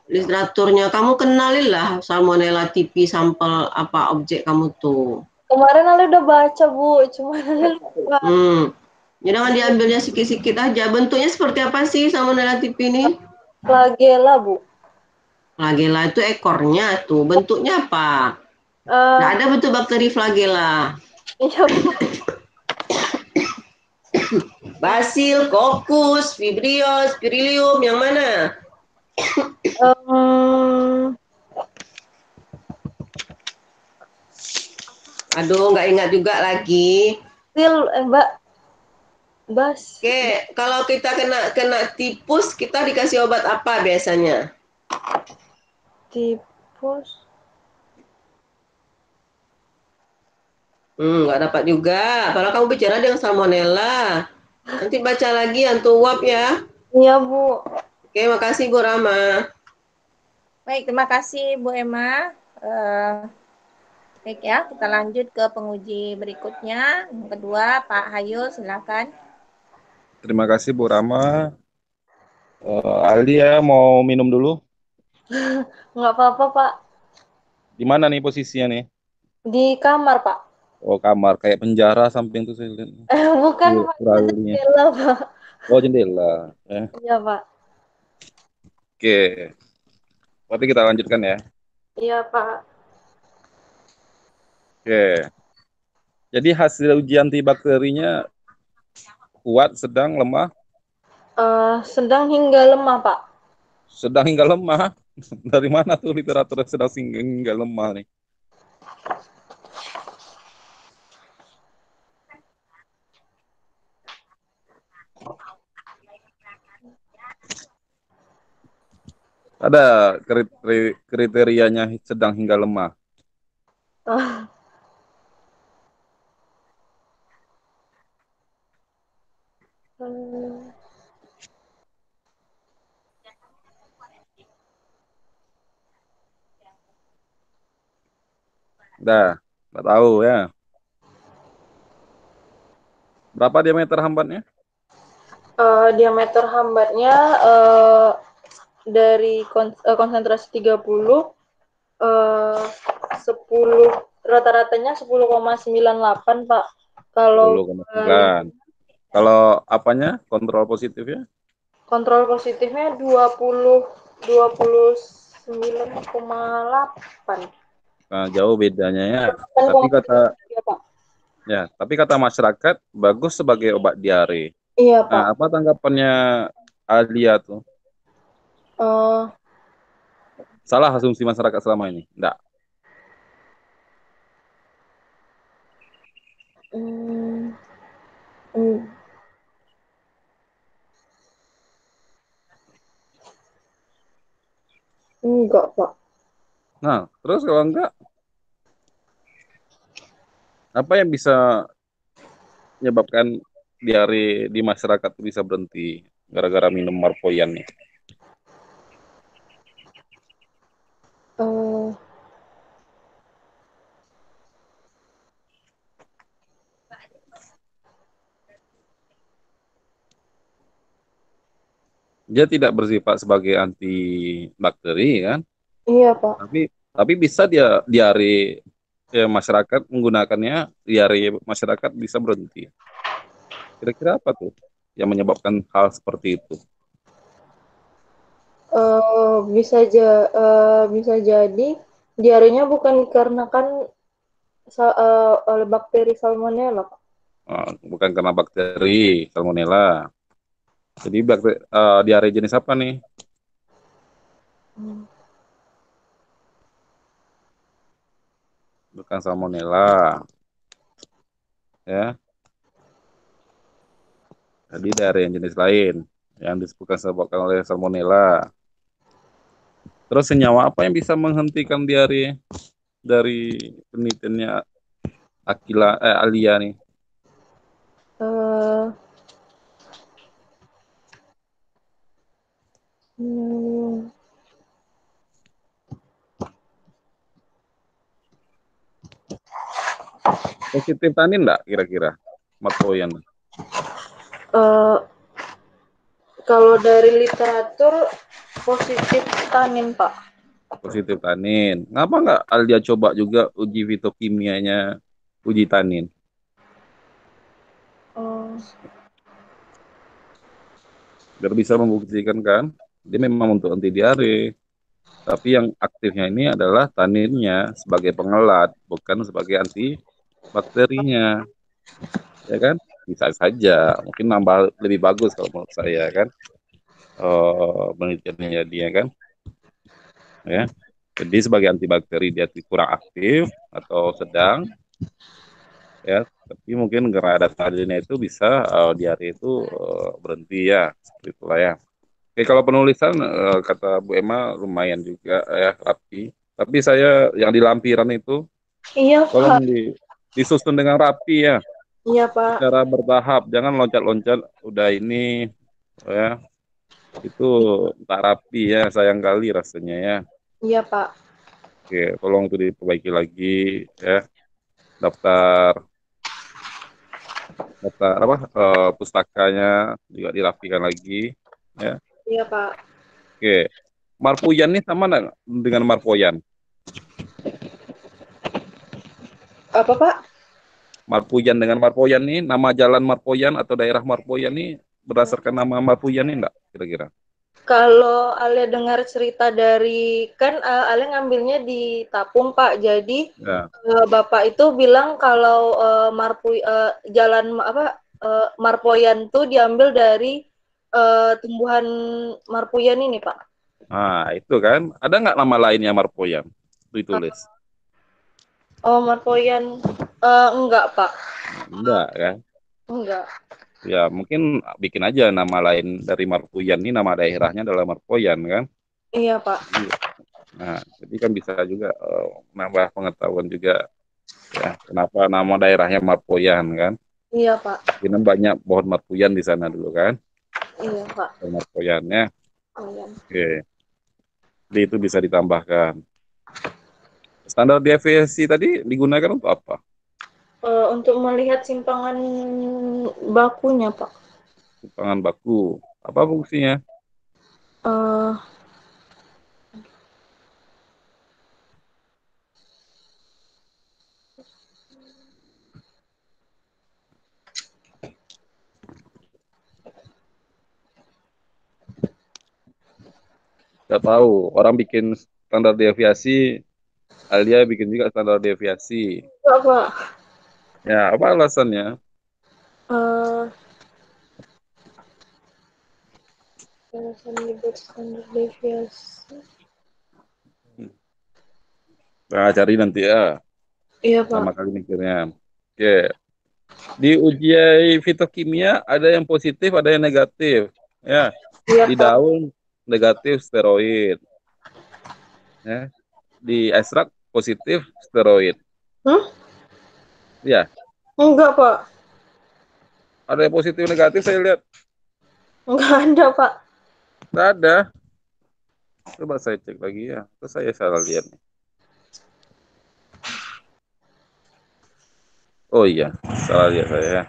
[SPEAKER 3] Literaturnya kamu kenalilah Salmonella typhi sampel apa objek kamu tuh.
[SPEAKER 1] Kemarin Ale udah baca, Bu, cuma Ale lupa.
[SPEAKER 3] Jangan diambilnya sikit-sikit aja. Bentuknya seperti apa sih Salmonella typhi ini?
[SPEAKER 1] Flagella, Bu.
[SPEAKER 3] Flagella itu ekornya tuh. Bentuknya apa? Nggak ada bentuk bakteri flagella.
[SPEAKER 1] Iya, Bu.
[SPEAKER 3] Basil, Coccus, Vibrio, Spirilium, yang mana? Aduh, nggak ingat juga lagi.
[SPEAKER 1] Mbak. Bas.
[SPEAKER 3] Oke, kalau kita kena tipus, kita dikasih obat apa biasanya?
[SPEAKER 1] Tipus.
[SPEAKER 3] Nggak dapat juga. Kalau kamu bicara dengan Salmonella, nanti baca lagi antu uap ya.
[SPEAKER 1] Iya, Bu.
[SPEAKER 3] Oke, makasih Bu Rama.
[SPEAKER 2] Baik, terima kasih Bu Emma. Baik ya, kita lanjut ke penguji berikutnya. Yang kedua, Pak Hayo, silakan.
[SPEAKER 8] Terima kasih Bu Rama. Aldi ya, mau minum dulu?
[SPEAKER 1] Nggak apa-apa, Pak.
[SPEAKER 8] Di mana nih posisinya nih?
[SPEAKER 1] Di kamar, Pak.
[SPEAKER 8] Oh, kamar kayak penjara samping tuh saya lihat.
[SPEAKER 1] Bukan, Pak. Jendela, Pak.
[SPEAKER 8] Oh, jendela.
[SPEAKER 1] Iya, Pak.
[SPEAKER 8] Oke. Berarti kita lanjutkan ya.
[SPEAKER 1] Iya, Pak.
[SPEAKER 8] Oke. Jadi hasil uji antibakterinya kuat, sedang, lemah?
[SPEAKER 1] Sedang hingga lemah, Pak.
[SPEAKER 8] Sedang hingga lemah? Dari mana tuh literatur sedang hingga lemah nih? Ada kriterianya sedang hingga lemah. Nggak tahu ya. Berapa diameter hambatnya?
[SPEAKER 1] Diameter hambatnya dari konsentrasi 30, 10 rata-ratanya 10,98, Pak. Kalau
[SPEAKER 8] 10,9. Kalau apanya? Kontrol positifnya?
[SPEAKER 1] kontrol positifnya 29,8.
[SPEAKER 8] Nah, jauh bedanya ya.
[SPEAKER 1] 8,3,
[SPEAKER 8] Tapi kata masyarakat bagus sebagai obat diare.
[SPEAKER 1] Iya, Pak.
[SPEAKER 8] Nah, apa tanggapannya Alia tuh? Salah asumsi masyarakat selama ini? Enggak.
[SPEAKER 1] Enggak, Pak.
[SPEAKER 8] Nah, terus kalau enggak, apa yang bisa menyebabkan diare di masyarakat bisa berhenti gara-gara minum marpoyan nih? Dia tidak bersifat sebagai antibakteri kan?
[SPEAKER 1] Iya, Pak.
[SPEAKER 8] Tapi bisa dia diare masyarakat menggunakannya, diare masyarakat bisa berhenti. Kira-kira apa tuh yang menyebabkan hal seperti itu?
[SPEAKER 1] Bisa jadi diarenya bukan dikarenakan oleh bakteri Salmonella, Pak.
[SPEAKER 8] Bukan karena bakteri Salmonella. Jadi diare jenis apa nih? Bukan Salmonella. Ya. Jadi diare yang jenis lain yang disebabkan oleh Salmonella. Terus senyawa apa yang bisa menghentikan diare dari penelitiannya Alia nih? Positif tanin enggak kira-kira marpoyan?
[SPEAKER 1] Eh, kalau dari literatur positif tanin, Pak.
[SPEAKER 8] Positif tanin. Ngapa nggak Alia coba juga uji fitokimianya uji tanin?
[SPEAKER 1] Oh,
[SPEAKER 8] Biar bisa membuktikan kan dia memang untuk anti diare. Tapi yang aktifnya ini adalah taninnya sebagai pengelat, bukan sebagai anti bakterinya, ya kan? Bisa saja, mungkin nambah lebih bagus kalau menurut saya kan, penelitiannya dia kan, ya. Jadi sebagai antibakteri dia kurang aktif atau sedang, ya. Tapi mungkin karena ada taninnya itu bisa diare itu berhenti ya, seperti itulah ya. Oke, kalau penulisan kata Bu Emma lumayan juga ya rapi. Tapi saya yang di lampiran itu
[SPEAKER 1] iya,
[SPEAKER 8] tolong
[SPEAKER 1] Pak.
[SPEAKER 8] disusun dengan rapi ya,
[SPEAKER 1] Iya, Pak.
[SPEAKER 8] secara bertahap. Jangan loncat-loncat udah ini ya. Itu tak rapi ya, sayang kali rasanya ya.
[SPEAKER 1] Iya, Pak.
[SPEAKER 8] Oke, tolong itu diperbaiki lagi ya. Daftar daftar apa pustakanya juga dirapikan lagi ya.
[SPEAKER 1] Iya, Pak.
[SPEAKER 8] Oke. Marpuyan nih sama nggak dengan Marpoyan?
[SPEAKER 1] Apa, Pak?
[SPEAKER 8] Marpuyan dengan Marpoyan nih, nama jalan Marpoyan atau daerah Marpoyan nih berdasarkan nama Marpuyan nih enggak kira-kira?
[SPEAKER 1] Kalau Ale dengar cerita dari kan Ale ngambilnya di Tapung, Pak. Jadi
[SPEAKER 8] Ya.
[SPEAKER 1] Bapak itu bilang kalau jalan Marpoyan tuh diambil dari tumbuhan Marpoyan ini, Pak.
[SPEAKER 8] Nah, itu kan. Ada nggak nama lainnya Marpoyan? Ditulis.
[SPEAKER 1] Oh, Marpoyan enggak, Pak.
[SPEAKER 8] Enggak kan?
[SPEAKER 1] Enggak.
[SPEAKER 8] Ya, mungkin bikin aja nama lain dari Marpoyan ini, nama daerahnya adalah Marpoyan kan?
[SPEAKER 1] Iya, Pak.
[SPEAKER 8] Iya. Nah, jadi kan bisa juga nambah pengetahuan juga ya, kenapa nama daerahnya Marpoyan kan?
[SPEAKER 1] Iya, Pak.
[SPEAKER 8] Karena banyak pohon Marpoyan di sana dulu kan?
[SPEAKER 1] Iya, Pak.
[SPEAKER 8] Pohon Marpoyannya.
[SPEAKER 1] Iya.
[SPEAKER 8] Oke. Jadi itu bisa ditambahkan. Standar deviasi tadi digunakan untuk apa?
[SPEAKER 1] Untuk melihat simpangan bakunya, Pak.
[SPEAKER 8] Simpangan baku. Apa fungsinya?
[SPEAKER 1] Eh,
[SPEAKER 8] Nggak tahu. Orang bikin standar deviasi, Alia bikin juga standar deviasi.
[SPEAKER 1] enggak, Pak.
[SPEAKER 8] Ya, apa alasannya?
[SPEAKER 1] Eh, alasan dibuat standar deviasi.
[SPEAKER 8] Nah, cari nanti ya.
[SPEAKER 1] Iya, Pak.
[SPEAKER 8] Sama kali mikirnya. Oke. Di uji fitokimia ada yang positif, ada yang negatif. Ya,
[SPEAKER 1] Iya,
[SPEAKER 8] di
[SPEAKER 1] Pak.
[SPEAKER 8] daun negatif steroid. Ya, di ekstrak positif steroid.
[SPEAKER 1] Hmm?
[SPEAKER 8] Ya,
[SPEAKER 1] Enggak, Pak.
[SPEAKER 8] ada yang positif negatif saya lihat.
[SPEAKER 1] Enggak ada, Pak.
[SPEAKER 8] Nggak ada. Coba saya cek lagi ya. Terus saya salah lihat. Oh iya, salah lihat saya.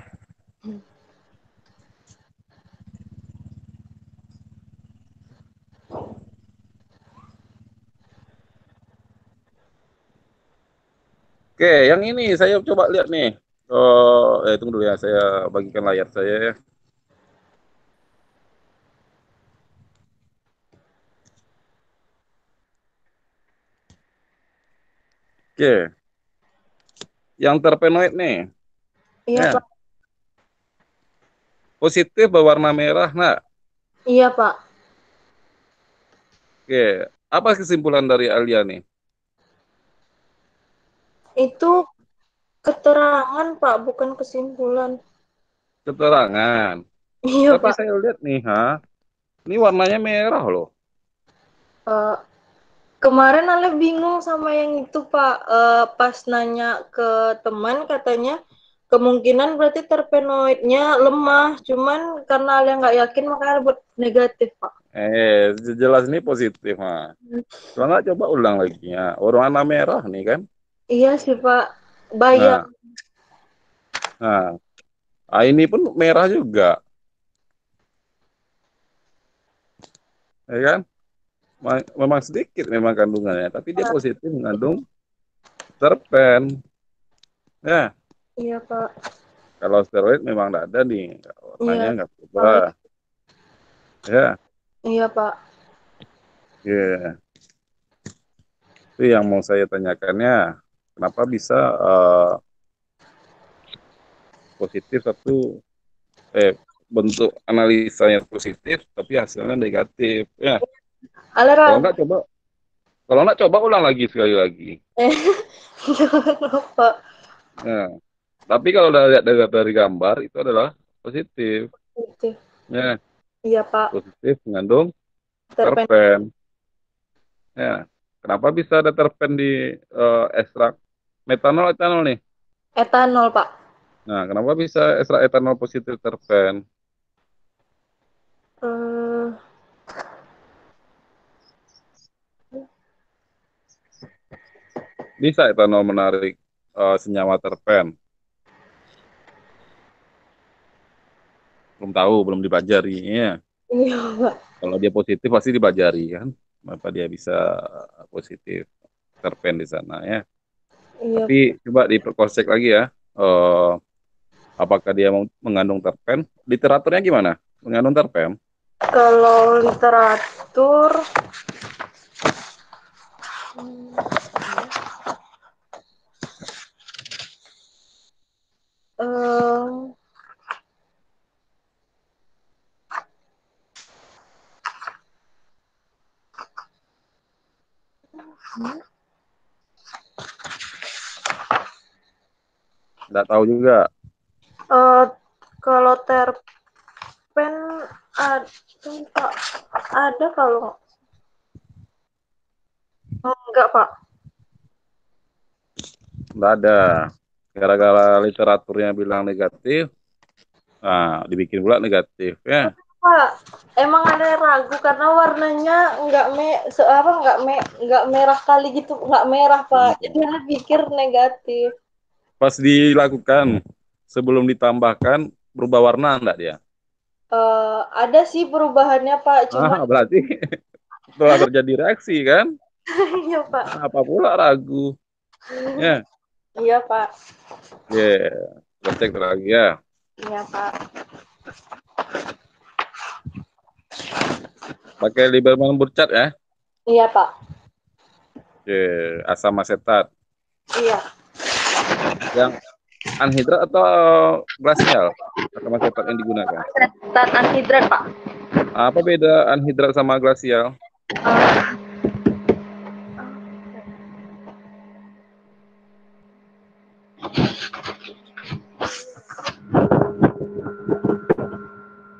[SPEAKER 8] Oke, yang ini saya coba lihat nih. Oh, tunggu dulu ya, saya bagikan layar saya ya. Oke, yang terpenoid nih,
[SPEAKER 1] Iya,
[SPEAKER 8] ya,
[SPEAKER 1] Pak.
[SPEAKER 8] positif berwarna merah. Nah,
[SPEAKER 1] Iya, Pak.
[SPEAKER 8] oke, apa kesimpulan dari Alia nih?
[SPEAKER 1] Itu keterangan, Pak, bukan kesimpulan.
[SPEAKER 8] Keterangan.
[SPEAKER 1] Iya,
[SPEAKER 8] Tapi
[SPEAKER 1] Pak.
[SPEAKER 8] saya lihat nih, ini warnanya merah loh.
[SPEAKER 1] Eh, kemarin Ale bingung sama yang itu, Pak. Pas nanya ke teman, katanya kemungkinan berarti terpenoidnya lemah. Cuman karena Ale nggak yakin, makanya Ale buat negatif, Pak.
[SPEAKER 8] Jelas ini positif, Kalau nggak coba ulang lagi ya. Warna merah nih kan.
[SPEAKER 1] Iya sih, Pak. Bayang.
[SPEAKER 8] Nah, Nah, ini pun merah juga, ya kan? Memang sedikit memang kandungannya, tapi dia positif mengandung terpen. Ya,
[SPEAKER 1] Iya, Pak.
[SPEAKER 8] kalau steroid memang tidak ada nih, warnanya
[SPEAKER 1] Iya.
[SPEAKER 8] nggak berubah. Ya,
[SPEAKER 1] Iya, Pak.
[SPEAKER 8] ya. Itu yang mau saya tanyakannya, kenapa bisa positif bentuk analisanya positif, tapi hasilnya negatif. Ya, kalau
[SPEAKER 1] Alerang.
[SPEAKER 8] nggak coba, kalau nggak coba ulang lagi sekali lagi.
[SPEAKER 1] Jangan lupa.
[SPEAKER 8] Nah, tapi kalau lihat dari gambar itu adalah positif.
[SPEAKER 1] Positif.
[SPEAKER 8] Ya,
[SPEAKER 1] Iya, Pak.
[SPEAKER 8] positif mengandung
[SPEAKER 1] Terpen.
[SPEAKER 8] terpen. Ya, kenapa bisa ada terpen di ekstrak metanol etanol nih?
[SPEAKER 1] Etanol, Pak.
[SPEAKER 8] Nah, kenapa bisa ekstrak etanol positif terpen?
[SPEAKER 1] Eh,
[SPEAKER 8] Bisa etanol menarik senyawa terpen? Belum tahu, belum dipelajari. Ya.
[SPEAKER 1] iya, Pak.
[SPEAKER 8] Kalau dia positif pasti dipelajari kan, kenapa dia bisa positif terpen di sana ya.
[SPEAKER 1] Iya.
[SPEAKER 8] Tapi coba diperkonsek lagi ya. Eh, apakah dia mengandung terpen? Literaturnya gimana? Mengandung terpen?
[SPEAKER 1] Kalau literatur, em,
[SPEAKER 8] Nggak tahu juga.
[SPEAKER 1] eh, kalau terpen ada, Pak. Ada kalau enggak, Pak.
[SPEAKER 8] Nggak ada. Gara-gara literaturnya bilang negatif, nah dibikin pula negatif ya.
[SPEAKER 1] Pak, emang ada yang ragu karena warnanya nggak merah kali gitu, nggak merah, Pak. Jadi dia pikir negatif.
[SPEAKER 8] Pas dilakukan sebelum ditambahkan berubah warna enggak dia?
[SPEAKER 1] Ada sih perubahannya, Pak. Cuma
[SPEAKER 8] Berarti telah terjadi reaksi kan?
[SPEAKER 1] iya, Pak.
[SPEAKER 8] Apa pula ragu? Ya,
[SPEAKER 1] Iya, Pak.
[SPEAKER 8] yeah. Cek lagi ya.
[SPEAKER 1] Iya, Pak.
[SPEAKER 8] Pakai Lieberman Burchard ya.
[SPEAKER 1] Iya, Pak.
[SPEAKER 8] Asam asetat.
[SPEAKER 1] Iya.
[SPEAKER 8] Yang anhidrat atau glasial asam asetat yang digunakan?
[SPEAKER 1] Asetat anhidrat, Pak.
[SPEAKER 8] Apa beda anhidrat sama glasial?
[SPEAKER 1] Eh,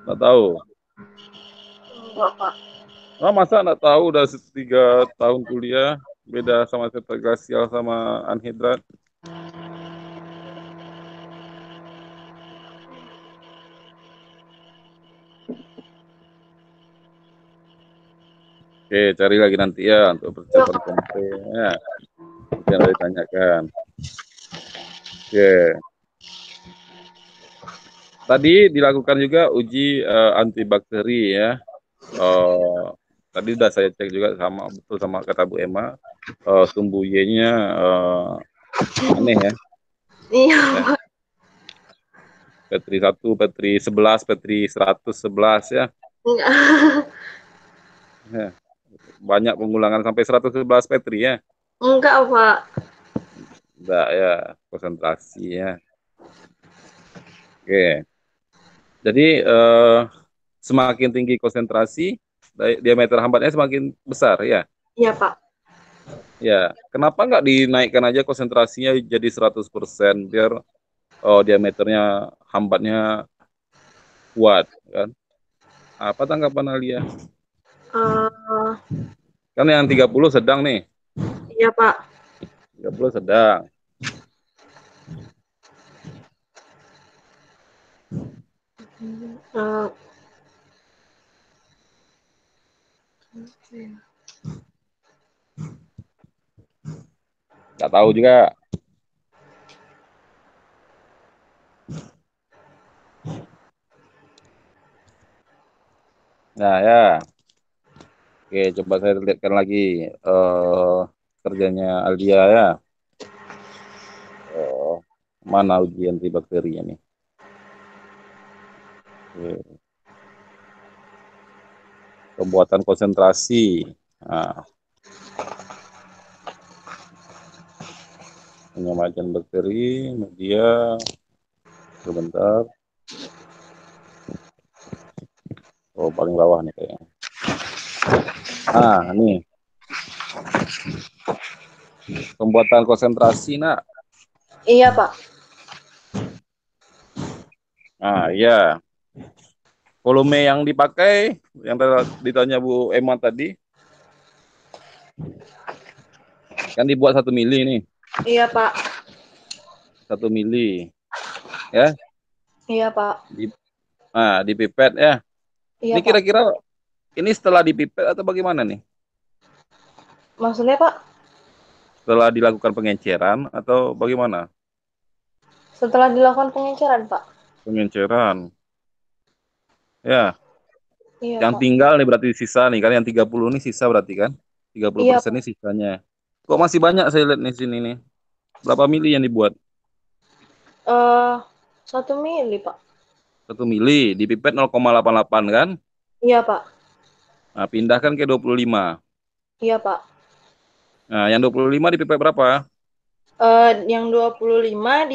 [SPEAKER 8] Nggak tahu.
[SPEAKER 1] enggak, Pak.
[SPEAKER 8] Masa nggak tahu udah 3 tahun kuliah beda sama asetat glasial sama anhidrat? Oke, cari lagi nanti ya untuk persiapan komplain ya. Itu yang tadi ditanyakan. Oke. Tadi dilakukan juga uji antibakteri ya. Tadi udah saya cek juga betul sama kata Bu Emma. Sumbu Y-nya aneh ya.
[SPEAKER 1] Iya,
[SPEAKER 8] Ya.
[SPEAKER 1] Pak.
[SPEAKER 8] Petri 1, Petri 11, Petri 111 ya.
[SPEAKER 1] Enggak.
[SPEAKER 8] Ya. Banyak pengulangan sampai 111 Petri ya.
[SPEAKER 1] Enggak, Pak.
[SPEAKER 8] Enggak ya, konsentrasi ya. Oke. Jadi semakin tinggi konsentrasi, diameter hambatnya semakin besar ya.
[SPEAKER 1] Iya, Pak.
[SPEAKER 8] Ya, kenapa nggak dinaikkan aja konsentrasinya jadi 100% biar diameternya hambatnya kuat kan? Apa tanggapan Alia?
[SPEAKER 1] Eh,
[SPEAKER 8] Kan yang 30 sedang nih.
[SPEAKER 1] iya, Pak.
[SPEAKER 8] 30 sedang.
[SPEAKER 1] Eh,
[SPEAKER 8] Nggak tahu juga. Nah ya, oke coba saya lihatkan lagi kerjanya Aldia ya. Mana uji antibakterinya nih? Oke. Pembuatan konsentrasi. Nah, penyamaan bakteri, media, sebentar. Oh, paling bawah nih kayaknya. Nah, nih. Pembuatan konsentrasi, nak.
[SPEAKER 1] Iya, Pak.
[SPEAKER 8] Nah, iya. Volume yang dipakai, yang ditanya Bu Emma tadi, kan dibuat 1 mili nih.
[SPEAKER 1] Iya, Pak.
[SPEAKER 8] 1 mili. Ya.
[SPEAKER 1] Iya, Pak.
[SPEAKER 8] Di pipet ya.
[SPEAKER 1] Iya,
[SPEAKER 8] Ini
[SPEAKER 1] Pak.
[SPEAKER 8] kira-kira ini setelah dipipet atau bagaimana nih?
[SPEAKER 1] Maksudnya, Pak?
[SPEAKER 8] Setelah dilakukan pengenceran atau bagaimana?
[SPEAKER 1] Setelah dilakukan pengenceran, Pak.
[SPEAKER 8] Pengenceran. Ya,
[SPEAKER 1] Iya,
[SPEAKER 8] yang
[SPEAKER 1] Pak.
[SPEAKER 8] tinggal nih berarti sisa nih kan, yang 30 ini sisa berarti kan? 30%
[SPEAKER 1] Iya,
[SPEAKER 8] ini sisanya. Kok masih banyak saya lihat nih sini nih. Berapa mili yang dibuat?
[SPEAKER 1] 1 mili, Pak.
[SPEAKER 8] 1 mili, dipipet 0,88 kan?
[SPEAKER 1] Iya, Pak.
[SPEAKER 8] Nah, pindahkan ke 25.
[SPEAKER 1] Iya, Pak.
[SPEAKER 8] Nah, yang 25 dipipet berapa?
[SPEAKER 1] Yang 25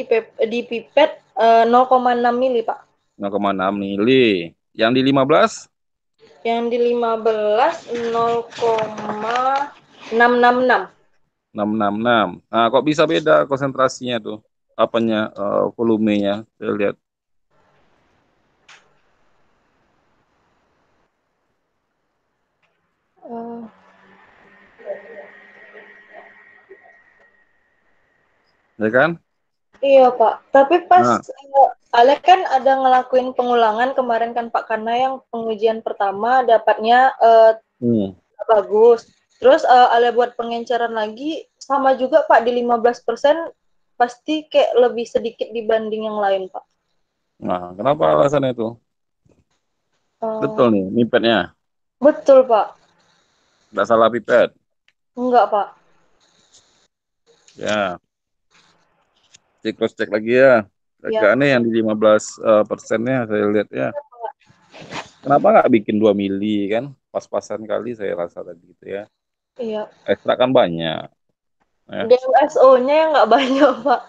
[SPEAKER 1] dipipet 0,6 mili, Pak.
[SPEAKER 8] 0,6 mili. Yang di 15?
[SPEAKER 1] Yang di 15 0,666.
[SPEAKER 8] 666. Nah, kok bisa beda konsentrasinya tuh? Apanya, volumenya? Saya lihat. Ya kan?
[SPEAKER 1] Iya, Pak. Tapi pas
[SPEAKER 8] Nah,
[SPEAKER 1] Ale kan ada ngelakuin pengulangan kemarin kan, Pak, karena yang pengujian pertama dapatnya bagus. Terus Ale buat pengenceran lagi sama juga, Pak, di 15% pasti kayak lebih sedikit dibanding yang lain, Pak.
[SPEAKER 8] Nah, kenapa alasannya itu? Betul nih, pipetnya.
[SPEAKER 1] Betul, Pak.
[SPEAKER 8] Nggak salah pipet.
[SPEAKER 1] Enggak, Pak.
[SPEAKER 8] Ya, cek lagi ya. Agak
[SPEAKER 1] Ya.
[SPEAKER 8] aneh yang di 15%-nya saya lihat ya. Kenapa nggak bikin 2 mili kan? Pas-pasan kali saya rasa tadi gitu ya.
[SPEAKER 1] Iya.
[SPEAKER 8] Ekstra kan banyak. Ya.
[SPEAKER 1] DMSO-nya yang nggak banyak, Pak.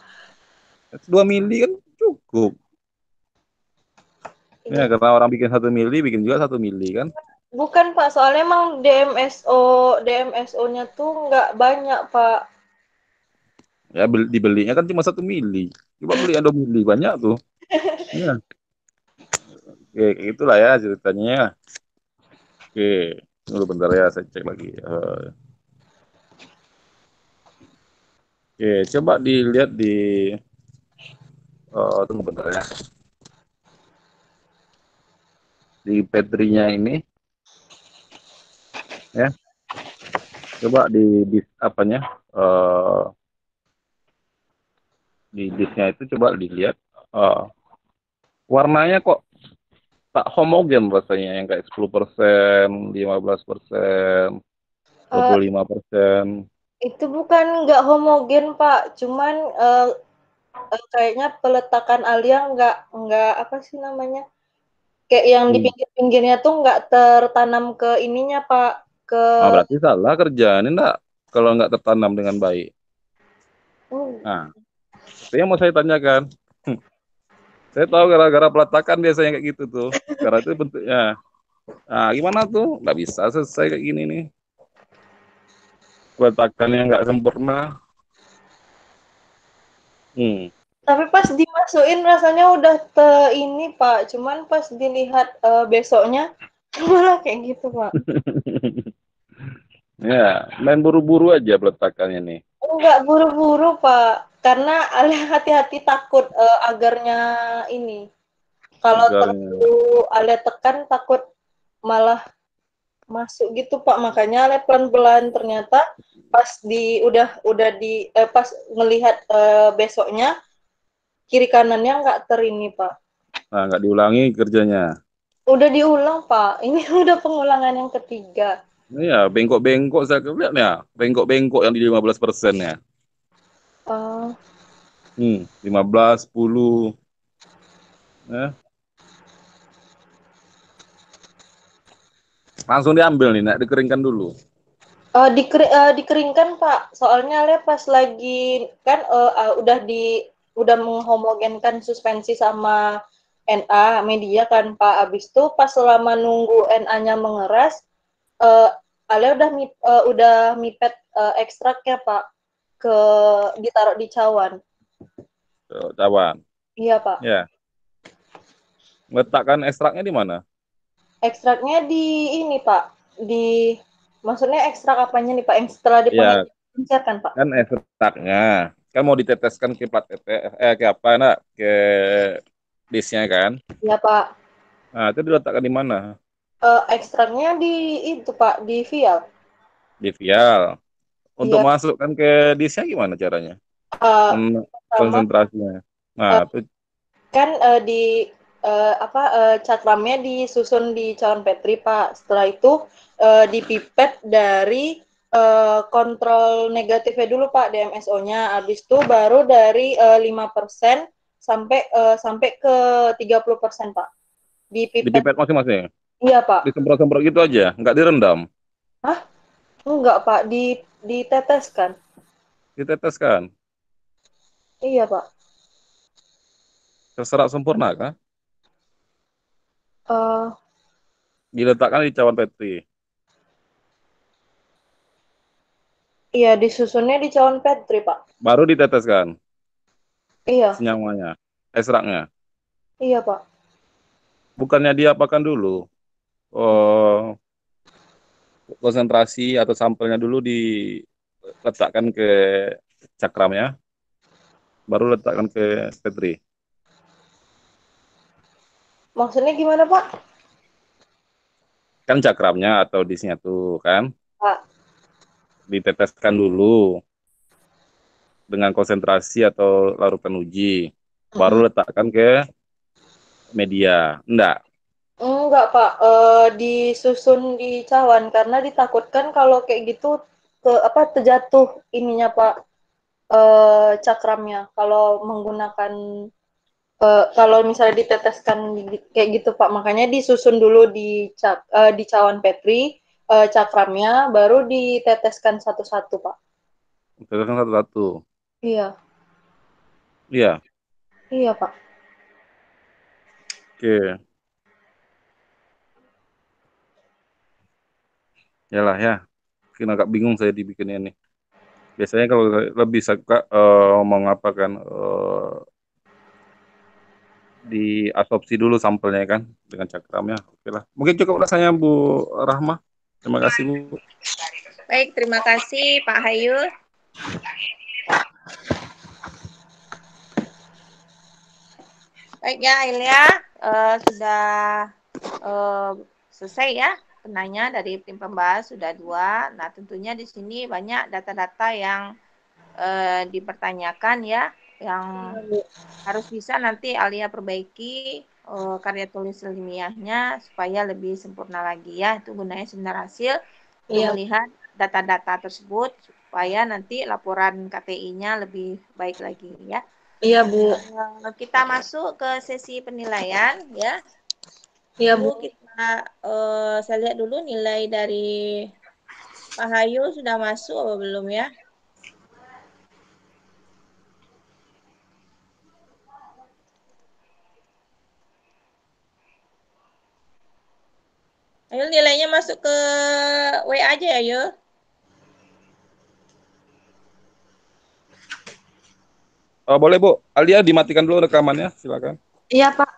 [SPEAKER 8] 2 mili kan cukup. Ya, karena orang bikin 1 mili, bikin juga 1 mili kan.
[SPEAKER 1] Bukan, Pak, soalnya emang DMSO-nya tuh nggak banyak, Pak.
[SPEAKER 8] Ya, dibelinya kan cuma 1 mili. Coba beli 2 mili, banyak tuh. Ya. Oke, itulah ya ceritanya. Oke, tunggu bentar ya, saya cek lagi. Oke, coba dilihat di tunggu bentar ya. Di Petrinya ini. Ya. Coba di apanya? Di disknya itu coba dilihat. Warnanya kok tak homogen rasanya, yang kayak 10%, 15%, 25%.
[SPEAKER 1] Itu bukan nggak homogen, Pak. Cuman kayaknya peletakan alia nggak apa sih namanya? Kayak yang di pinggir-pinggirnya tuh nggak tertanam ke ininya, Pak.
[SPEAKER 8] Nah, berarti salah kerjaan enggak kalau nggak tertanam dengan baik. Nah, itu yang mau saya tanyakan. Saya tahu gara-gara peletakan biasanya kayak gitu tuh. Karena itu bentuknya. Nah, gimana tuh? Nggak bisa selesai kayak gini nih. Peletakannya nggak sempurna.
[SPEAKER 1] Tapi pas dimasukin rasanya udah ini, Pak. Cuman pas dilihat besoknya malah kayak gitu, Pak.
[SPEAKER 8] Ya, main buru-buru aja peletakannya nih.
[SPEAKER 1] Enggak buru-buru, Pak. Karena Ale hati-hati takut agarnya ini. Kalau terlalu Ale tekan takut malah masuk gitu, Pak. Makanya Ale pelan-pelan. Ternyata pas pas ngelihat besoknya kiri kanannya nggak terini, Pak.
[SPEAKER 8] Nah, nggak diulangi kerjanya.
[SPEAKER 1] Udah diulang, Pak. Ini udah pengulangan yang ketiga.
[SPEAKER 8] Iya, bengkok-bengkok saya lihat ya, bengkok-bengkok yang di 15% ya.
[SPEAKER 1] Oh,
[SPEAKER 8] 15, 10. Ya. Langsung diambil nih, nak dikeringkan dulu.
[SPEAKER 1] dikeringkan, Pak. Soalnya Ale pas lagi kan udah menghomogenkan suspensi sama Na media kan, Pak. Habis itu pas selama nunggu Na-nya mengeras, eh, Ale udah mipet ekstraknya, Pak, ke ditaruh di cawan.
[SPEAKER 8] Cawan.
[SPEAKER 1] Iya, Pak.
[SPEAKER 8] Ya. Letakkan ekstraknya di mana?
[SPEAKER 1] Ekstraknya di ini, Pak. Maksudnya ekstrak apanya nih, Pak? Yang setelah
[SPEAKER 8] Ya,
[SPEAKER 1] dipengecer kan, Pak?
[SPEAKER 8] kan ekstraknya kan mau diteteskan ke plat tete, ke apa nak ke disknya kan.
[SPEAKER 1] Iya, Pak.
[SPEAKER 8] Nah, itu diletakkan di mana?
[SPEAKER 1] Ekstraknya di itu, Pak, di vial.
[SPEAKER 8] Di vial. Untuk
[SPEAKER 1] Iya.
[SPEAKER 8] masukkan ke disknya gimana caranya?
[SPEAKER 1] Pertama,
[SPEAKER 8] Konsentrasinya.
[SPEAKER 1] eh,
[SPEAKER 8] Nah, itu
[SPEAKER 1] kan cakramnya disusun di cawan Petri, Pak. Setelah itu dipipet dari kontrol negatifnya dulu, Pak, DMSO-nya. Habis itu baru dari 5% sampai ke 30%, Pak. Dipipet.
[SPEAKER 8] dipipet masing-masing.
[SPEAKER 1] Iya, Pak.
[SPEAKER 8] Disemprot-semprot gitu aja, nggak direndam,
[SPEAKER 1] Hah? Enggak, Pak. Diteteskan.
[SPEAKER 8] diteteskan.
[SPEAKER 1] Iya, Pak.
[SPEAKER 8] Terserak sempurna kah?
[SPEAKER 1] Eh,
[SPEAKER 8] Diletakkan di cawan Petri.
[SPEAKER 1] iya, disusunnya di cawan Petri, Pak.
[SPEAKER 8] Baru diteteskan
[SPEAKER 1] Iya,
[SPEAKER 8] senyawanya, ekstraknya.
[SPEAKER 1] iya, Pak.
[SPEAKER 8] Bukannya diapakan dulu? Oh, konsentrasi atau sampelnya dulu diletakkan ke cakramnya, baru letakkan ke Petri.
[SPEAKER 1] Maksudnya gimana, Pak?
[SPEAKER 8] Kan cakramnya atau disknya tuh kan
[SPEAKER 1] Pak.
[SPEAKER 8] diteteskan dulu dengan konsentrasi atau larutan uji, baru letakkan ke media. Enggak.
[SPEAKER 1] Enggak, Pak. Disusun di cawan karena ditakutkan kalau kayak gitu terjatuh ininya, Pak. Cakramnya kalau menggunakan kalau misalnya diteteskan kayak gitu, Pak. Makanya disusun dulu di cawan Petri cakramnya baru diteteskan satu-satu, Pak.
[SPEAKER 8] Teteskan satu-satu.
[SPEAKER 1] Iya.
[SPEAKER 8] Iya.
[SPEAKER 1] Iya, Pak.
[SPEAKER 8] Oke. Yalah ya. Mungkin agak bingung saya dibikinnya nih. Biasanya kalau lebih suka mau ngapakan diasopsi dulu sampelnya kan dengan cakramnya. Oke lah. Mungkin cukup rasanya Bu Rahma. Terima kasih Bu.
[SPEAKER 2] Baik, terima kasih Pak Hayu. Baik ya, Ilya, sudah selesai ya penanya dari tim pembahas sudah 2. Nah, tentunya di sini banyak data-data yang dipertanyakan ya, yang harus bisa nanti Alia perbaiki karya tulis ilmiahnya supaya lebih sempurna lagi ya. Itu gunanya seminar hasil untuk melihat data-data tersebut supaya nanti laporan KTI-nya lebih baik lagi ya.
[SPEAKER 1] Iya, Bu.
[SPEAKER 2] Kita masuk ke sesi penilaian ya.
[SPEAKER 1] Iya, Bu.
[SPEAKER 2] Kita saya lihat dulu nilai dari Pak Hayu sudah masuk atau belum ya? Ayo nilainya masuk ke WA aja ya, Ayo.
[SPEAKER 8] Boleh Bu, Alia dimatikan dulu rekamannya, silakan.
[SPEAKER 1] Iya, Pak.